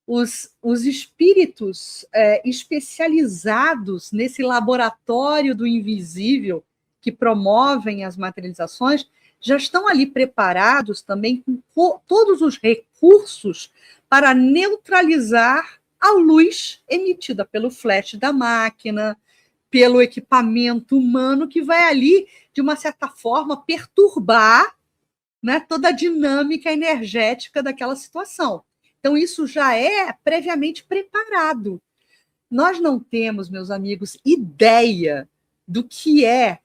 os espíritos especializados nesse laboratório do invisível que promovem as materializações já estão ali preparados também com todos os recursos para neutralizar a luz emitida pelo flash da máquina, pelo equipamento humano que vai ali, de uma certa forma, perturbar, né, toda a dinâmica energética daquela situação. Então, isso já é previamente preparado. Nós não temos, meus amigos, ideia do que é,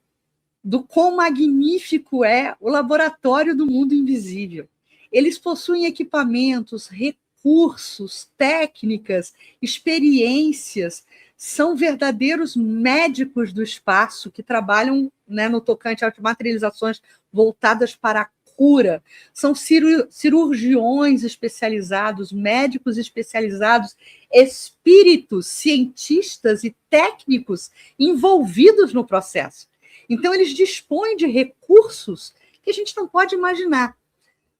do quão magnífico é o laboratório do mundo invisível. Eles possuem equipamentos, recursos, técnicas, experiências, são verdadeiros médicos do espaço que trabalham, né, no tocante às materializações voltadas para a cura, são cirurgiões especializados, médicos especializados, espíritos, cientistas e técnicos envolvidos no processo. Então, eles dispõem de recursos que a gente não pode imaginar.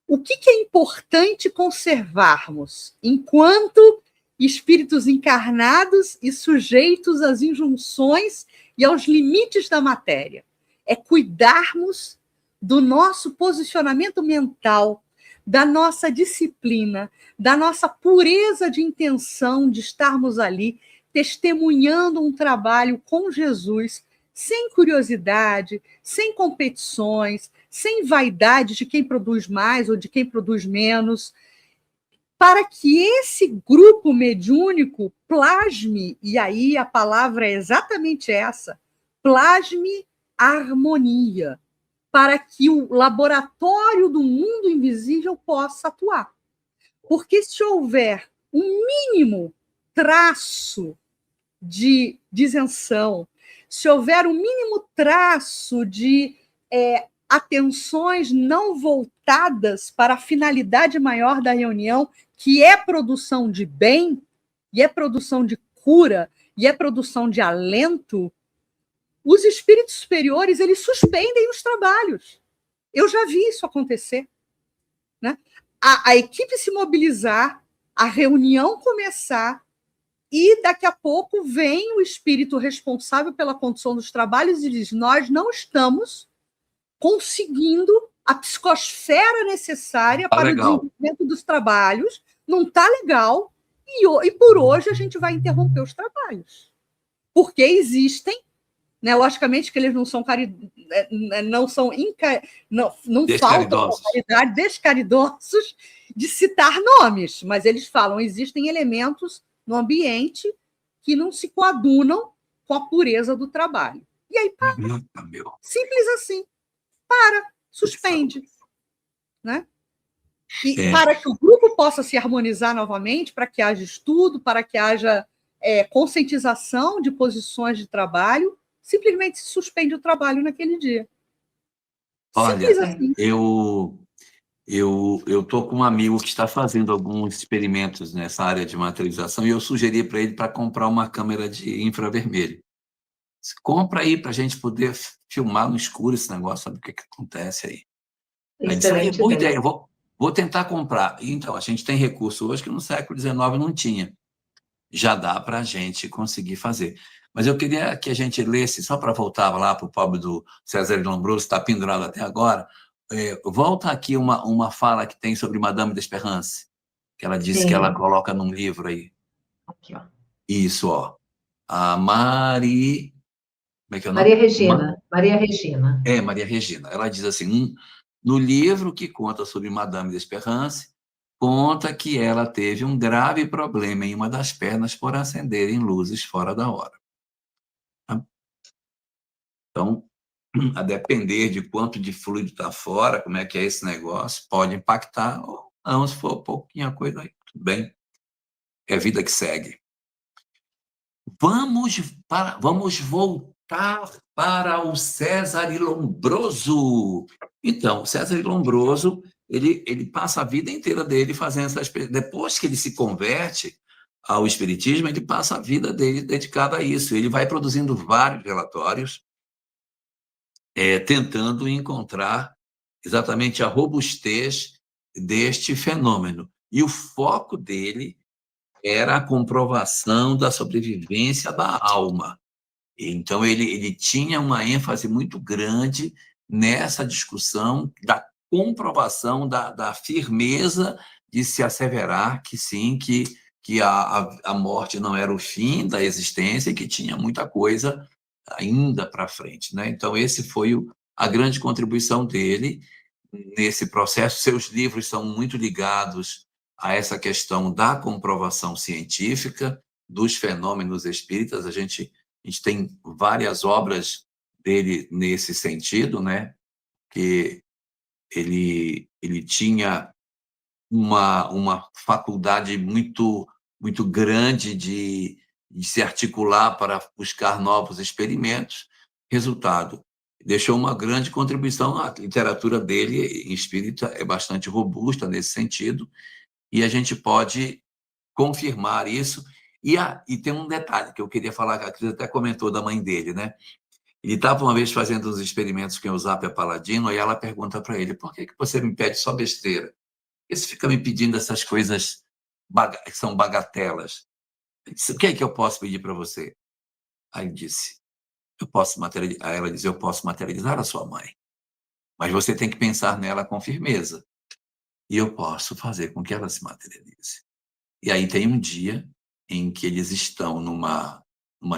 O que é importante conservarmos enquanto espíritos encarnados e sujeitos às injunções e aos limites da matéria? É cuidarmos do nosso posicionamento mental, da nossa disciplina, da nossa pureza de intenção de estarmos ali testemunhando um trabalho com Jesus, sem curiosidade, sem competições, sem vaidade de quem produz mais ou de quem produz menos, para que esse grupo mediúnico plasme, e aí a palavra é exatamente essa, plasme harmonia, para que o laboratório do mundo invisível possa atuar. Porque se houver um mínimo traço de isenção, se houver um mínimo traço de atenções não voltadas para a finalidade maior da reunião, que é produção de bem, e é produção de cura, e é produção de alento, os espíritos superiores, eles suspendem os trabalhos. Eu já vi isso acontecer. Né? A equipe se mobilizar, a reunião começar, e daqui a pouco vem o espírito responsável pela condução dos trabalhos e diz: nós não estamos conseguindo a psicosfera necessária para o desenvolvimento dos trabalhos, não está legal, e por hoje a gente vai interromper os trabalhos. Porque existem, né, logicamente que eles não são não faltam caridade, descaridosos de citar nomes, mas eles falam: existem elementos no ambiente que não se coadunam com a pureza do trabalho. E aí para. Simples assim. Para, suspende. Né? E para que o grupo possa se harmonizar novamente, para que haja estudo, para que haja conscientização de posições de trabalho, simplesmente se suspende o trabalho naquele dia. Olha, assim. eu estou com um amigo que está fazendo alguns experimentos nessa área de materialização e eu sugeri para ele para comprar uma câmera de infravermelho. Compra aí para a gente poder filmar no escuro esse negócio, sabe o que acontece aí. Aí disse: boa ideia, Vou tentar comprar. Então, a gente tem recurso hoje que no século XIX não tinha. Já dá para a gente conseguir fazer. Mas eu queria que a gente lesse, só para voltar lá para o pobre do César de Lombroso, está pendurado até agora, volta aqui uma fala que tem sobre Madame d'Espérance, que ela disse que ela coloca num livro aí. Aqui, ó. Isso, ó. A Mari... Como é que é o nome? Maria Regina. Maria Regina. Maria Regina. Ela diz assim, no livro que conta sobre Madame d'Espérance, conta que ela teve um grave problema em uma das pernas por acenderem luzes fora da hora. Então, a depender de quanto de fluido está fora, como é que é esse negócio, pode impactar, ou não, se for pouquinho a coisa aí, tudo bem. É vida que segue. Vamos voltar para o César Lombroso. Então, César Lombroso, ele passa a vida inteira dele fazendo essas... Depois que ele se converte ao espiritismo, ele passa a vida dele dedicada a isso. Ele vai produzindo vários relatórios, tentando encontrar exatamente a robustez deste fenômeno. E o foco dele era a comprovação da sobrevivência da alma. Então, ele tinha uma ênfase muito grande nessa discussão da comprovação da firmeza de se asseverar que sim, que a morte não era o fim da existência e que tinha muita coisa ainda para frente, né? Então, esse foi a grande contribuição dele nesse processo. Seus livros são muito ligados a essa questão da comprovação científica dos fenômenos espíritas. A gente tem várias obras dele nesse sentido, né? Que ele tinha uma faculdade muito grande de se articular para buscar novos experimentos. Resultado, deixou uma grande contribuição. A literatura dele, em espírita, é bastante robusta nesse sentido, e a gente pode confirmar isso. E tem um detalhe que eu queria falar, que a Cris até comentou da mãe dele, né? Ele estava uma vez fazendo uns experimentos com o Eusapia Paladino, e ela pergunta para ele: por que você me pede só besteira? Por que você fica me pedindo essas coisas que são bagatelas? Ele disse: o que é que eu posso pedir para você? Aí ele disse: Aí ela diz: eu posso materializar a sua mãe, mas você tem que pensar nela com firmeza, e eu posso fazer com que ela se materialize. E aí tem um dia em que eles estão numa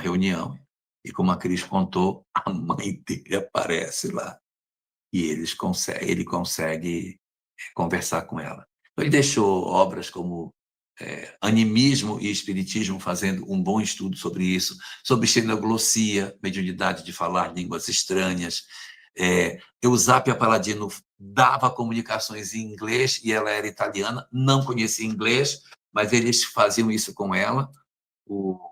reunião, e como a Cris contou, a mãe dele aparece lá, e ele consegue conversar com ela. Então, ele deixou obras como Animismo e Espiritismo, fazendo um bom estudo sobre isso, sobre xenoglossia, mediunidade de falar línguas estranhas. Eusapia Paladino dava comunicações em inglês, e ela era italiana, não conhecia inglês, mas eles faziam isso com ela.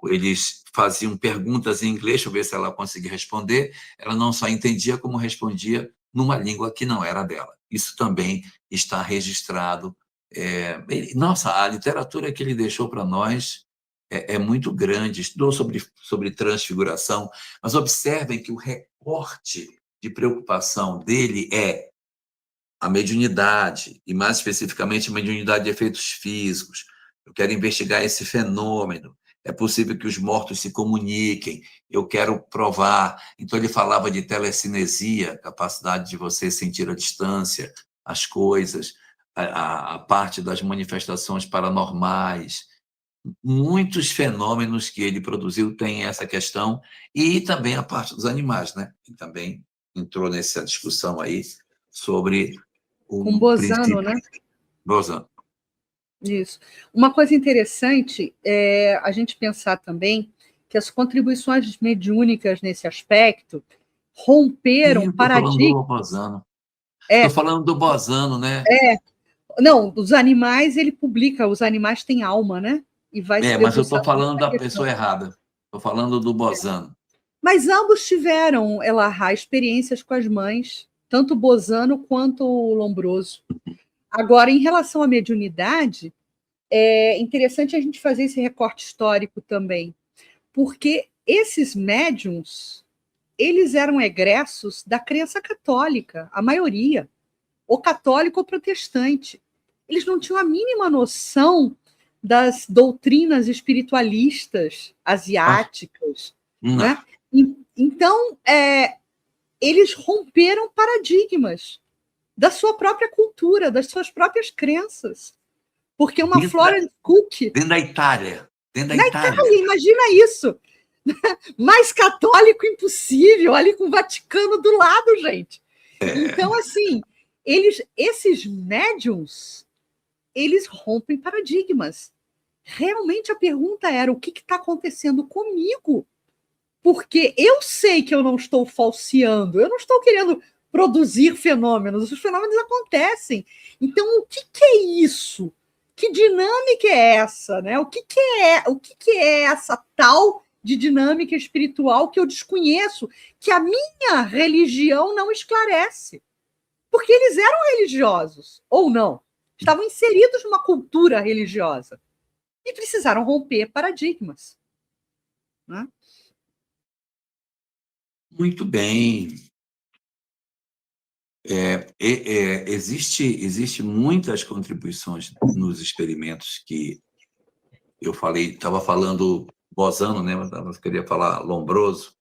Eles faziam perguntas em inglês para ver se ela conseguia responder. Ela não só entendia, como respondia numa língua que não era dela. Isso também está registrado. Nossa, a literatura que ele deixou para nós é muito grande. Estudou sobre transfiguração, mas observem que o recorte de preocupação dele é a mediunidade, e mais especificamente a mediunidade de efeitos físicos. Eu quero investigar esse fenômeno. É possível que os mortos se comuniquem. Eu quero provar. Então, ele falava de telecinesia, capacidade de você sentir a distância, as coisas, a parte das manifestações paranormais. Muitos fenômenos que ele produziu têm essa questão, e também a parte dos animais, né? Ele também entrou nessa discussão aí sobre com Bozano, né? Bozano. Isso. Uma coisa interessante é a gente pensar também que as contribuições mediúnicas nesse aspecto romperam paradigmas. Estou falando do Bozano, né? Não, dos animais ele publica, os animais têm alma, né? E vai se mas eu estou falando da pessoa errada. Estou falando do Bozano. Mas ambos tiveram, Elahá, experiências com as mães, tanto o Bozano quanto o Lombroso. Agora, em relação à mediunidade, é interessante a gente fazer esse recorte histórico também, porque esses médiums, eles eram egressos da crença católica, a maioria, ou católico ou protestante. eles não tinham a mínima noção das doutrinas espiritualistas asiáticas, né? Então, eles romperam paradigmas da sua própria cultura, das suas próprias crenças. Porque uma Florence Cook... Dentro da Itália. Imagina isso. Mais católico impossível, ali com o Vaticano do lado, gente. Então, assim, esses médiums, eles rompem paradigmas. Realmente a pergunta era, o que está acontecendo comigo? Porque eu sei que eu não estou falseando, eu não estou querendo produzir fenômenos, os fenômenos acontecem. Então, o que é isso? Que dinâmica é essa? Né? O que é essa tal de dinâmica espiritual que eu desconheço, que a minha religião não esclarece? Porque eles eram religiosos, ou não. Estavam inseridos numa cultura religiosa. E precisaram romper paradigmas. Né? Muito bem. Existe muitas contribuições nos experimentos que eu falei, estava falando Bosano, né? Mas queria falar Lombroso.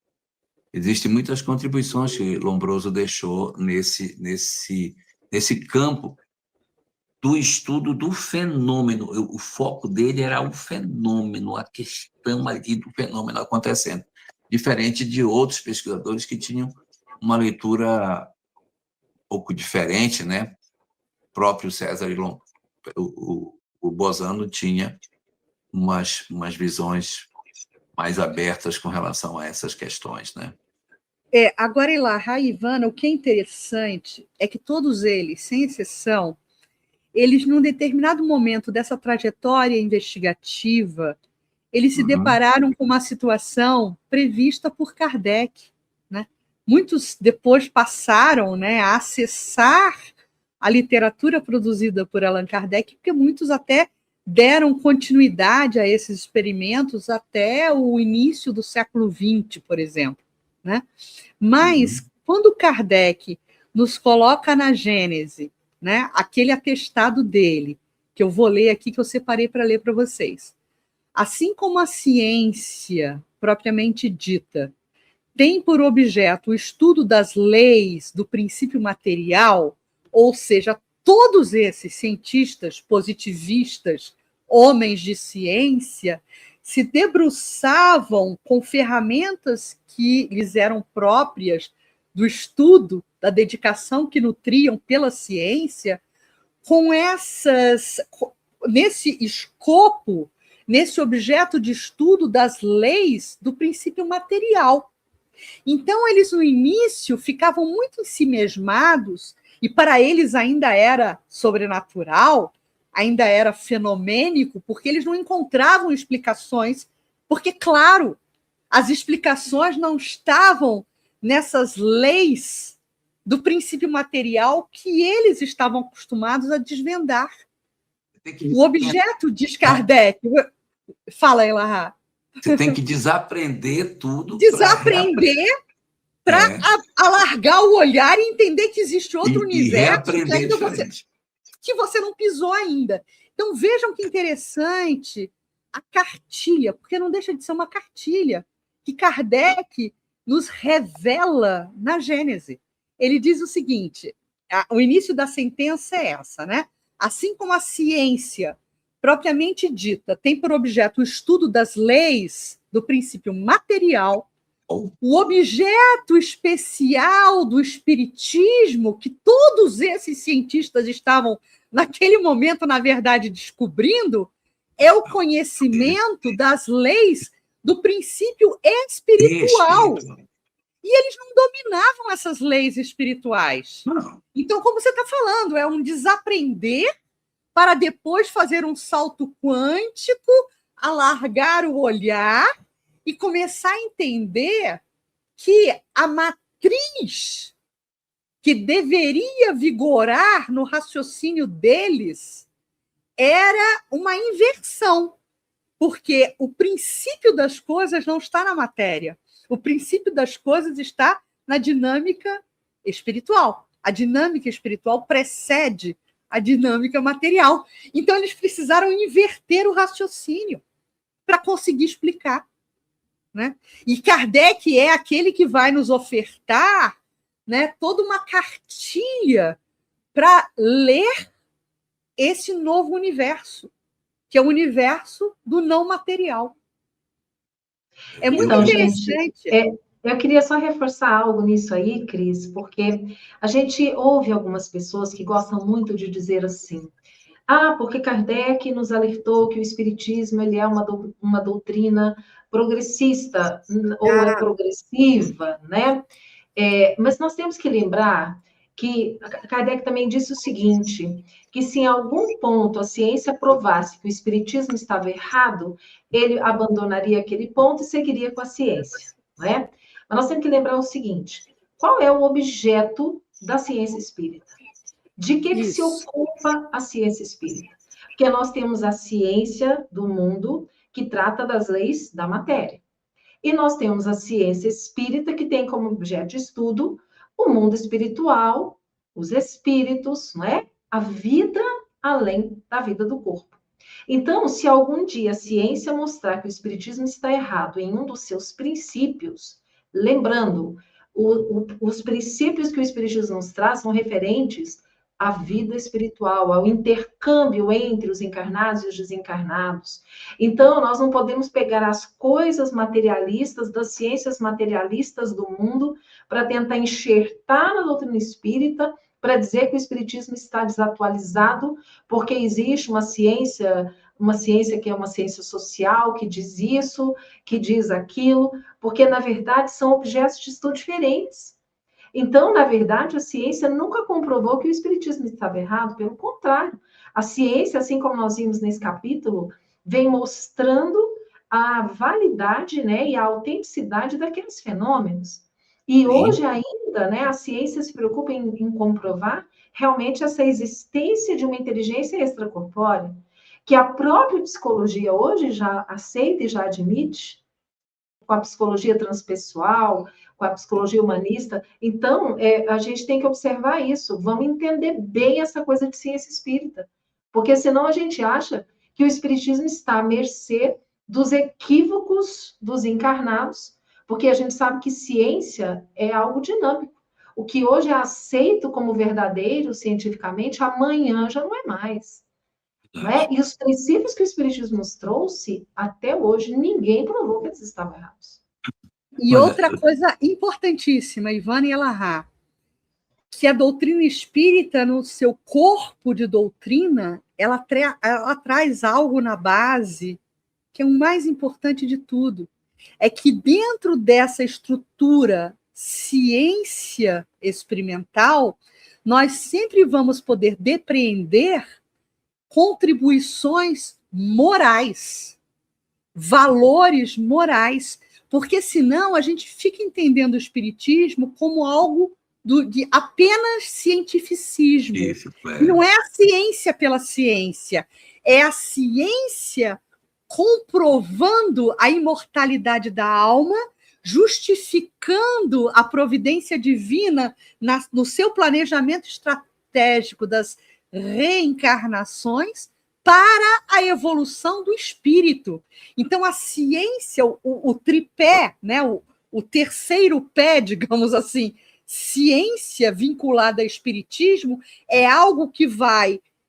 Existem muitas contribuições que Lombroso deixou nesse campo do estudo do fenômeno. O foco dele era o fenômeno, a questão ali do fenômeno acontecendo, diferente de outros pesquisadores que tinham uma leitura um pouco diferente, né? O próprio César o Bosano tinha umas visões mais abertas com relação a essas questões, né? Agora, Ilahá e Ivana, o que é interessante é que todos eles, sem exceção, eles, num determinado momento dessa trajetória investigativa, eles se depararam com uma situação prevista por Kardec. Né? Muitos depois passaram, né, a acessar a literatura produzida por Allan Kardec, porque muitos até deram continuidade a esses experimentos até o início do século XX, por exemplo. Né? Mas, quando Kardec nos coloca na Gênese, né, aquele atestado dele, que eu vou ler aqui, que eu separei para ler para vocês. Assim como a ciência, propriamente dita, tem por objeto o estudo das leis do princípio material, ou seja, todos esses cientistas positivistas, homens de ciência, se debruçavam com ferramentas que lhes eram próprias do estudo, da dedicação que nutriam pela ciência, com nesse escopo, nesse objeto de estudo das leis do princípio material. Então, eles, no início, ficavam muito ensimesmados, e para eles ainda era sobrenatural, ainda era fenomênico, porque eles não encontravam explicações, porque, claro, as explicações não estavam nessas leis do princípio material que eles estavam acostumados a desvendar. O objeto, diz Kardec... Fala, Elahá. Você tem que desaprender tudo. Desaprender para alargar o olhar e entender que existe outro universo que você não pisou ainda. Então, vejam que interessante a cartilha, porque não deixa de ser uma cartilha, que Kardec nos revela na Gênese. Ele diz o seguinte, o início da sentença é essa, né? Assim como a ciência, propriamente dita, tem por objeto o estudo das leis do princípio material, o objeto especial do espiritismo, que todos esses cientistas estavam, naquele momento, na verdade, descobrindo, é o conhecimento das leis do princípio espiritual. E eles não dominavam essas leis espirituais. Não. Então, como você está falando, é um desaprender para depois fazer um salto quântico, alargar o olhar e começar a entender que a matriz que deveria vigorar no raciocínio deles era uma inversão, porque o princípio das coisas não está na matéria. O princípio das coisas está na dinâmica espiritual. A dinâmica espiritual precede a dinâmica material. Então, eles precisaram inverter o raciocínio para conseguir explicar, né? E Kardec é aquele que vai nos ofertar, né, toda uma cartilha para ler esse novo universo, que é o universo do não material. É muito interessante. Gente, eu queria só reforçar algo nisso aí, Cris, porque a gente ouve algumas pessoas que gostam muito de dizer assim: porque Kardec nos alertou que o Espiritismo ele é uma doutrina progressista, ou é progressiva, né? Mas nós temos que lembrar que Kardec também disse o seguinte, que se em algum ponto a ciência provasse que o Espiritismo estava errado, ele abandonaria aquele ponto e seguiria com a ciência, não é? Mas nós temos que lembrar o seguinte, qual é o objeto da ciência espírita? De que se ocupa a ciência espírita? Porque nós temos a ciência do mundo que trata das leis da matéria. E nós temos a ciência espírita que tem como objeto de estudo o mundo espiritual, os espíritos, não é? A vida além da vida do corpo. Então, se algum dia a ciência mostrar que o espiritismo está errado em um dos seus princípios, lembrando, os princípios que o espiritismo nos traz são referentes à vida espiritual, ao intercâmbio entre os encarnados e os desencarnados. Então, nós não podemos pegar as coisas materialistas, das ciências materialistas do mundo, para tentar enxertar na doutrina espírita, para dizer que o espiritismo está desatualizado, porque existe uma ciência que é uma ciência social, que diz isso, que diz aquilo, porque, na verdade, são objetos de estudo diferentes. Então, na verdade, a ciência nunca comprovou que o espiritismo estava errado, pelo contrário. A ciência, assim como nós vimos nesse capítulo, vem mostrando a validade, né, e a autenticidade daqueles fenômenos. E hoje ainda, né, a ciência se preocupa em comprovar realmente essa existência de uma inteligência extracorpórea, que a própria psicologia hoje já aceita e já admite, com a psicologia transpessoal, com a psicologia humanista. Então, a gente tem que observar isso. Vamos entender bem essa coisa de ciência espírita. Porque senão a gente acha que o espiritismo está à mercê dos equívocos dos encarnados, porque a gente sabe que ciência é algo dinâmico. O que hoje é aceito como verdadeiro cientificamente, amanhã já não é mais. Né? E os princípios que o Espiritismo nos trouxe, até hoje, ninguém provou que eles estavam errados. E outra coisa importantíssima, Ivana Elahá, que a doutrina espírita, no seu corpo de doutrina, ela traz algo na base que é o mais importante de tudo. É que dentro dessa estrutura ciência experimental, nós sempre vamos poder depreender contribuições morais, valores morais, porque senão a gente fica entendendo o espiritismo como algo de apenas cientificismo. Isso, E não é a ciência pela ciência, é a ciência comprovando a imortalidade da alma, justificando a providência divina no seu planejamento estratégico das reencarnações para a evolução do espírito. Então, a ciência, o tripé, né, o terceiro pé, digamos assim, ciência vinculada a espiritismo, é algo que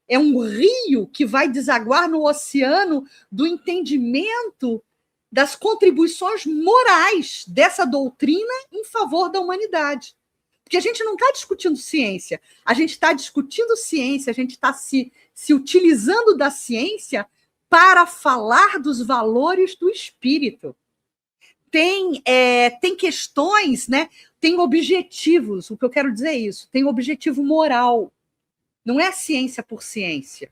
é um rio que vai desaguar no oceano do entendimento das contribuições morais dessa doutrina em favor da humanidade. Porque a gente não está discutindo ciência, a gente está discutindo ciência, a gente está se utilizando da ciência para falar dos valores do espírito. Tem questões, né? Tem objetivos, o que eu quero dizer é isso, tem objetivo moral. Não é ciência por ciência,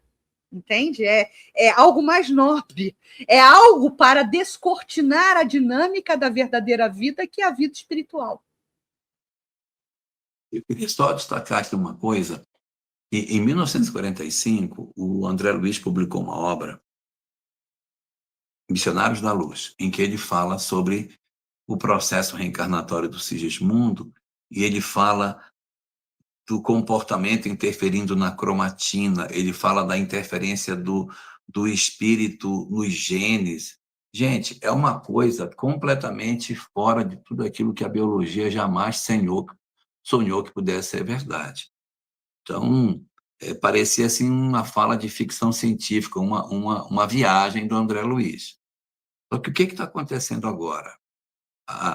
entende? É algo mais nobre, é algo para descortinar a dinâmica da verdadeira vida, que é a vida espiritual. Eu queria só destacar aqui uma coisa. Em 1945, o André Luiz publicou uma obra, Missionários da Luz, em que ele fala sobre o processo reencarnatório do Sigismundo, e ele fala do comportamento interferindo na cromatina, ele fala da interferência do espírito nos genes. Gente, é uma coisa completamente fora de tudo aquilo que a biologia jamais sonhou que pudesse ser verdade. Então, parecia assim uma fala de ficção científica, uma viagem do André Luiz. Só que o que está acontecendo agora?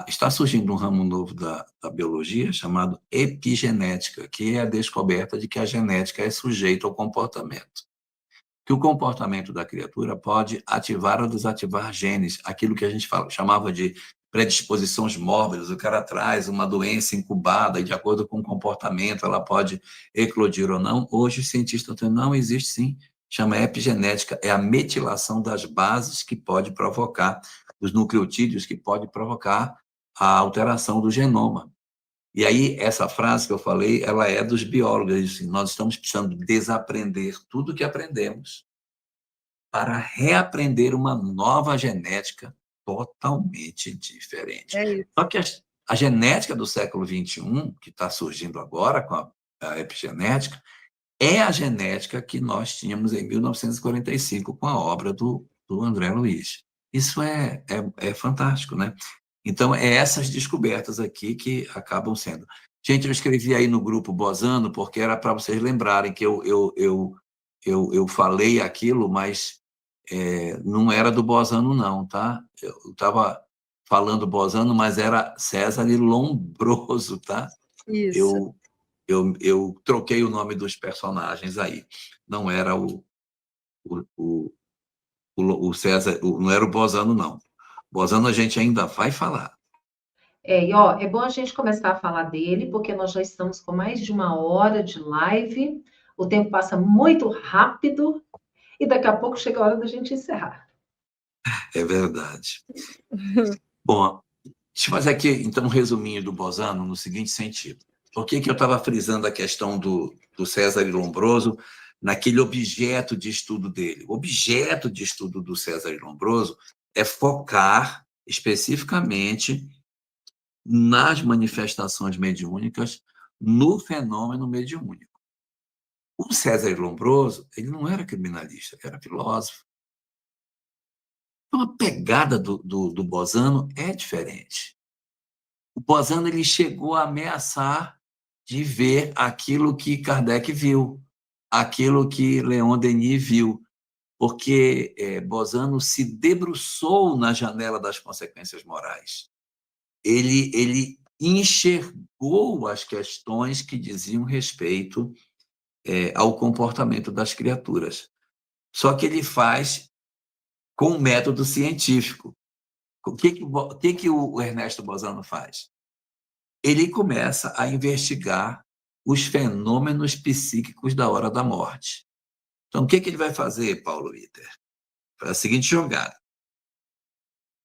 Está surgindo um ramo novo da biologia chamado epigenética, que é a descoberta de que a genética é sujeita ao comportamento. Que o comportamento da criatura pode ativar ou desativar genes, aquilo que a gente chamava de predisposições mórbidas. O cara traz uma doença incubada e, de acordo com o comportamento, ela pode eclodir ou não. Hoje, os cientistas estão dizendo, não, existe sim, chama epigenética, é a metilação das bases que pode provocar, dos nucleotídeos que pode provocar a alteração do genoma. E aí, essa frase que eu falei, ela é dos biólogos. Assim, nós estamos precisando desaprender tudo o que aprendemos para reaprender uma nova genética totalmente diferente. Só que a genética do século XXI, que está surgindo agora com a epigenética, é a genética que nós tínhamos em 1945 com a obra do André Luiz. Isso é fantástico, né? Então, é essas descobertas aqui que acabam sendo. Gente, eu escrevi aí no grupo Bosano, porque era para vocês lembrarem que eu falei aquilo, mas não era do Bosano, não, tá? Eu estava falando Bosano, mas era César Lombroso, tá? Isso. Eu troquei o nome dos personagens aí. Não era o César, não era o Bosano, não. Bosano a gente ainda vai falar. É bom a gente começar a falar dele, porque nós já estamos com mais de 1 hora de live, o tempo passa muito rápido, e daqui a pouco chega a hora da gente encerrar. É verdade. Bom, deixa eu fazer aqui, então, um resuminho do Bosano no seguinte sentido. Por que eu estava frisando a questão do César Lombroso naquele objeto de estudo dele? O objeto de estudo do César Lombroso é focar especificamente nas manifestações mediúnicas, no fenômeno mediúnico. O César Lombroso, ele não era criminalista, ele era filósofo. Então, a pegada do Bosano é diferente. O Bosano ele chegou a ameaçar de ver aquilo que Kardec viu, aquilo que Leon Denis viu, porque Bosano se debruçou na janela das consequências morais. Ele enxergou as questões que diziam respeito ao comportamento das criaturas. Só que ele faz com um método científico. O que o Ernesto Bosano faz? Ele começa a investigar os fenômenos psíquicos da hora da morte. Então, o que ele vai fazer, Paulo Witter? Faz a seguinte jogada.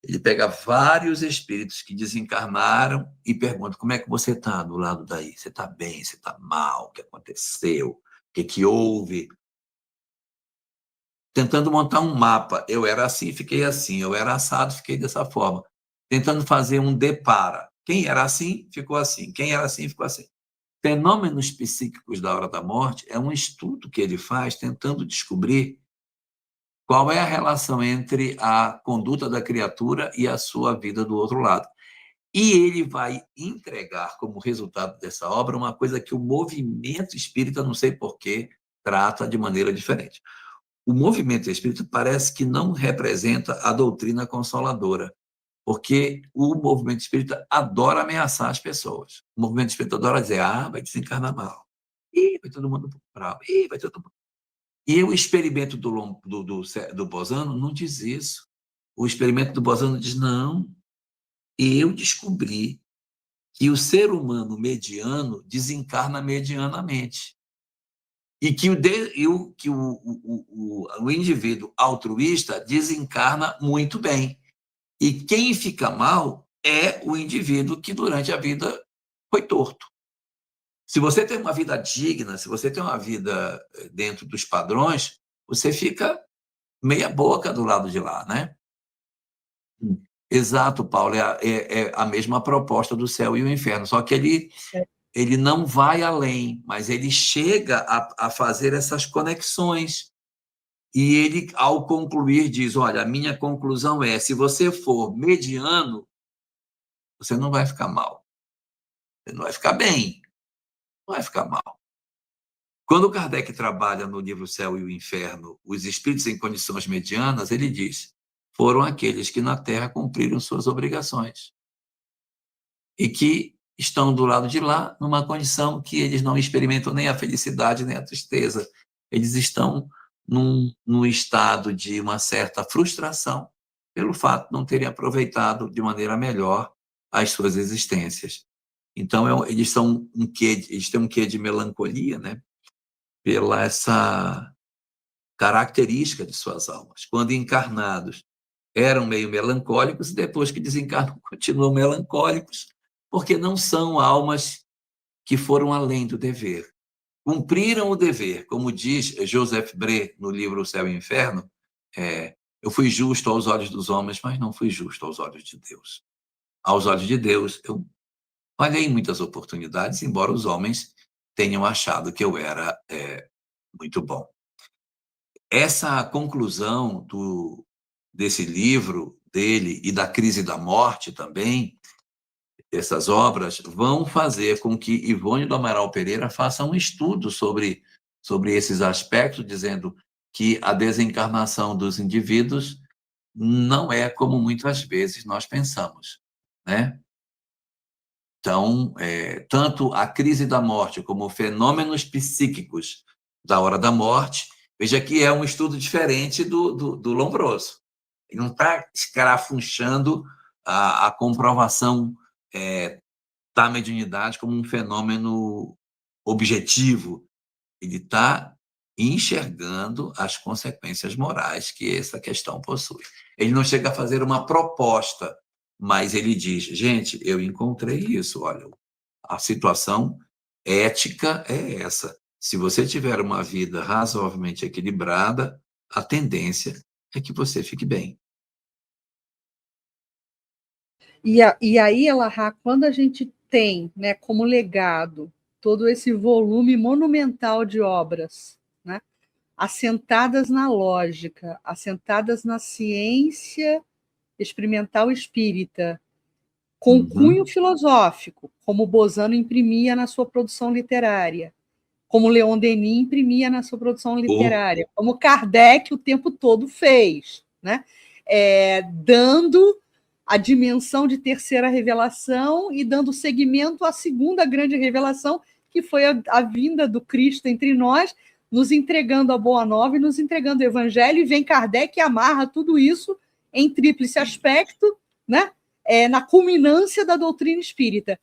Ele pega vários espíritos que desencarnaram e pergunta como é que você está do lado daí? Você está bem? Você está mal? O que aconteceu? O que houve? Tentando montar um mapa. Eu era assim, fiquei assim. Eu era assado, fiquei dessa forma. Tentando fazer um depara. Quem era assim, ficou assim. Quem era assim, ficou assim. Fenômenos psíquicos da hora da morte é um estudo que ele faz tentando descobrir qual é a relação entre a conduta da criatura e a sua vida do outro lado. E ele vai entregar, como resultado dessa obra, uma coisa que o movimento espírita, não sei porquê, trata de maneira diferente. O movimento espírita parece que não representa a doutrina consoladora, porque o movimento espírita adora ameaçar as pessoas. O movimento espírita adora dizer, vai desencarnar mal. Vai todo mundo bravo. Vai todo mundo... E o experimento do Bosano não diz isso. O experimento do Bosano diz, não, eu descobri que o ser humano mediano desencarna medianamente. E que o indivíduo altruísta desencarna muito bem. E quem fica mal é o indivíduo que durante a vida foi torto. Se você tem uma vida digna, se você tem uma vida dentro dos padrões, você fica meia boca do lado de lá, né? Exato, Paulo, é a mesma proposta do céu e o inferno, só que ele não vai além, mas ele chega a fazer essas conexões. E ele, ao concluir, diz, olha, a minha conclusão é, se você for mediano, você não vai ficar mal. Você não vai ficar bem, não vai ficar mal. Quando Kardec trabalha no livro Céu e o Inferno, os espíritos em condições medianas, ele diz, foram aqueles que na Terra cumpriram suas obrigações. E que estão do lado de lá, numa condição que eles não experimentam nem a felicidade, nem a tristeza. Eles estão num estado de uma certa frustração pelo fato de não terem aproveitado de maneira melhor as suas existências. Então, eles têm um quê de melancolia, né? Pela essa característica de suas almas. Quando encarnados, eram meio melancólicos, e depois que desencarnam, continuam melancólicos, porque não são almas que foram além do dever. Cumpriram o dever, como diz Joseph Bré no livro O Céu e o Inferno, eu fui justo aos olhos dos homens, mas não fui justo aos olhos de Deus. Aos olhos de Deus, eu falhei em muitas oportunidades, embora os homens tenham achado que eu era muito bom. Essa conclusão desse livro dele e da crise da morte também, essas obras vão fazer com que Ivone do Amaral Pereira faça um estudo sobre esses aspectos, dizendo que a desencarnação dos indivíduos não é como muitas vezes nós pensamos, né? Então, tanto a crise da morte como fenômenos psíquicos da hora da morte, veja que é um estudo diferente do Lombroso. Ele não está escarafunchando a comprovação da mediunidade como um fenômeno objetivo. Ele está enxergando as consequências morais que essa questão possui. Ele não chega a fazer uma proposta, mas ele diz, gente, eu encontrei isso, olha, a situação ética é essa. Se você tiver uma vida razoavelmente equilibrada, a tendência é que você fique bem. E aí, Elahá, quando a gente tem, né, como legado todo esse volume monumental de obras, né, assentadas na lógica, assentadas na ciência experimental espírita, com cunho filosófico, como Bozano imprimia na sua produção literária, como Leon Denis imprimia na sua produção literária, como Kardec o tempo todo fez, né? Dando a dimensão de terceira revelação e dando seguimento à segunda grande revelação, que foi a vinda do Cristo entre nós, nos entregando a Boa Nova e nos entregando o Evangelho, e vem Kardec e amarra tudo isso em tríplice aspecto, né? Na culminância da doutrina espírita.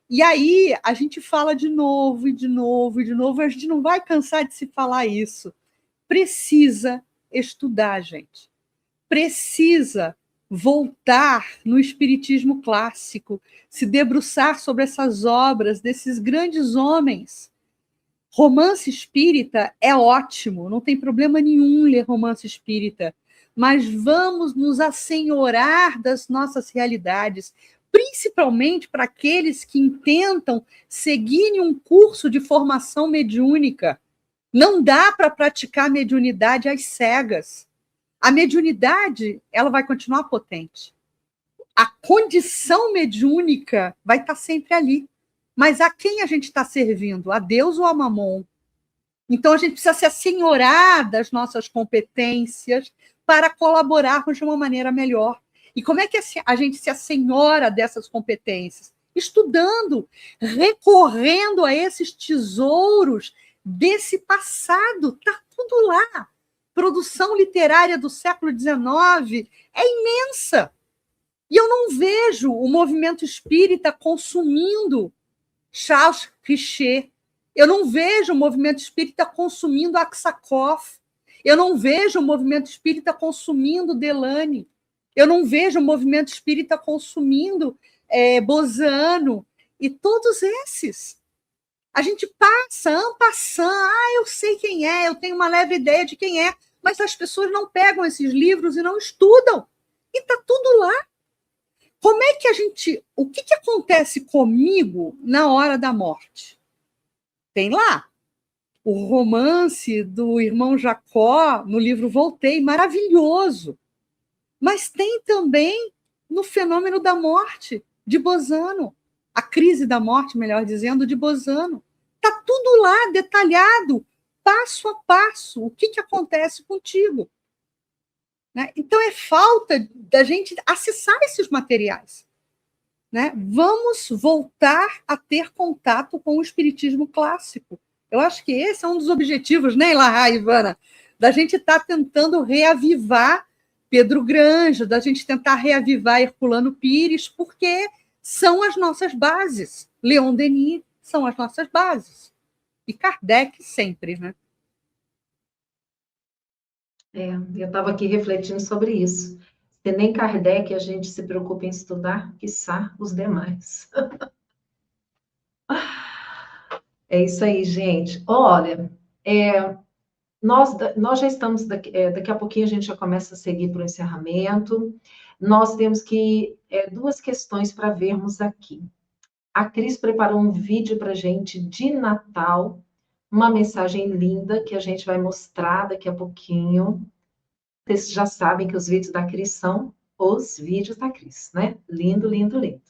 E aí a gente fala de novo, e de novo, e de novo, a gente não vai cansar de se falar isso. Precisa estudar, gente. Precisa voltar no espiritismo clássico, se debruçar sobre essas obras desses grandes homens. Romance espírita é ótimo, não tem problema nenhum ler romance espírita, mas vamos nos assenhorar das nossas realidades, principalmente para aqueles que intentam seguir um curso de formação mediúnica. Não dá para praticar mediunidade às cegas. A mediunidade, ela vai continuar potente. A condição mediúnica vai estar sempre ali. Mas a quem a gente está servindo? A Deus ou a Mamon? Então, a gente precisa se assenhorar das nossas competências para colaborarmos de uma maneira melhor. E como é que a gente se assenhora dessas competências? Estudando, recorrendo a esses tesouros desse passado. Está tudo lá. Produção literária do século XIX é imensa. E eu não vejo o movimento espírita consumindo Charles Richer. Eu não vejo o movimento espírita consumindo Aksakoff. Eu não vejo o movimento espírita consumindo Delany. Eu não vejo o movimento espírita consumindo Bozano e todos esses. A gente passa, eu sei quem é, eu tenho uma leve ideia de quem é, mas as pessoas não pegam esses livros e não estudam. E está tudo lá. Como é que o que acontece comigo na hora da morte? Tem lá o romance do irmão Jacó, no livro Voltei, maravilhoso. Mas tem também no fenômeno da morte, de Bozano, a crise da morte, melhor dizendo, de Bozano. Está tudo lá, detalhado, passo a passo, o que acontece contigo. Né? Então, é falta da gente acessar esses materiais. Né? Vamos voltar a ter contato com o espiritismo clássico. Eu acho que esse é um dos objetivos, né, Ilahá, Ivana? Da gente estar tentando reavivar Pedro Granja, da gente tentar reavivar Herculano Pires, porque são as nossas bases. Leon Denis são as nossas bases. E Kardec sempre, né? Eu estava aqui refletindo sobre isso. Se nem Kardec a gente se preocupa em estudar, quiçá os demais. É isso aí, gente. Olha, nós já estamos, daqui a pouquinho a gente já começa a seguir para o encerramento. Nós temos duas questões para vermos aqui. A Cris preparou um vídeo para a gente de Natal, uma mensagem linda que a gente vai mostrar daqui a pouquinho. Vocês já sabem que os vídeos da Cris são os vídeos da Cris, né? Lindo, lindo, lindo.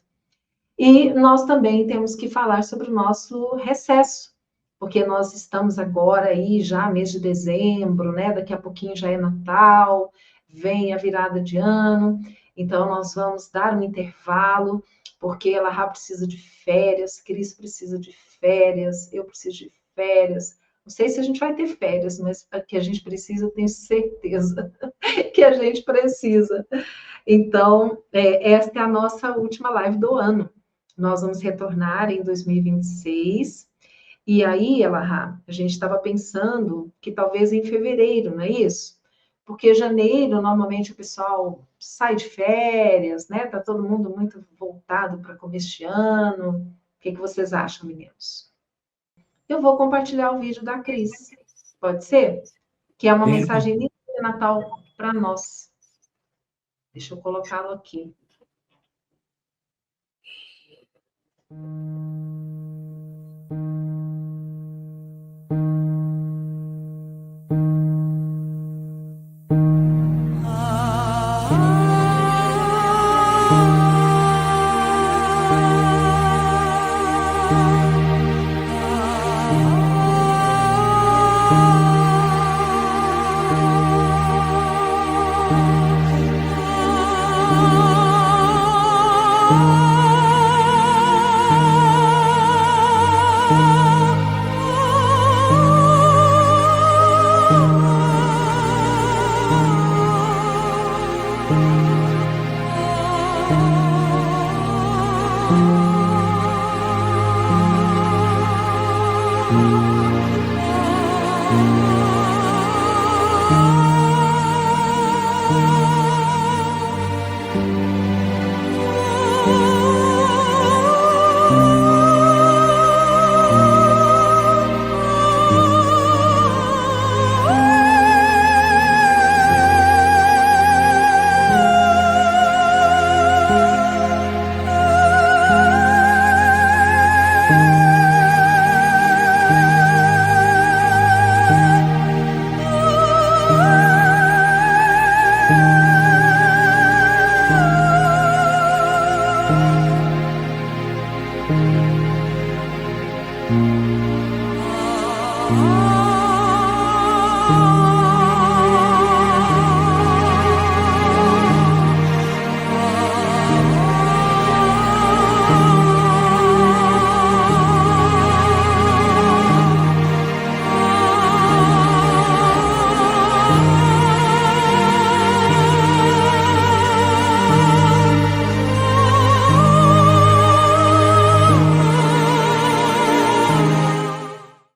E nós também temos que falar sobre o nosso recesso, porque nós estamos agora aí já mês de dezembro, né? Daqui a pouquinho já é Natal, vem a virada de ano, então nós vamos dar um intervalo, porque ela precisa de férias, Cris precisa de férias, eu preciso de férias. Não sei se a gente vai ter férias, mas que a gente precisa, eu tenho certeza que a gente precisa. Então, esta é a nossa última live do ano. Nós vamos retornar em 2026. E aí, Elahá, a gente estava pensando que talvez em fevereiro, não é isso? Porque janeiro, normalmente, o pessoal sai de férias, né? Tá todo mundo muito voltado para começo de ano. O que vocês acham, meninos? Eu vou compartilhar o vídeo da Cris. Pode ser? Que é uma mensagem linda de Natal para nós. Deixa eu colocá-lo aqui.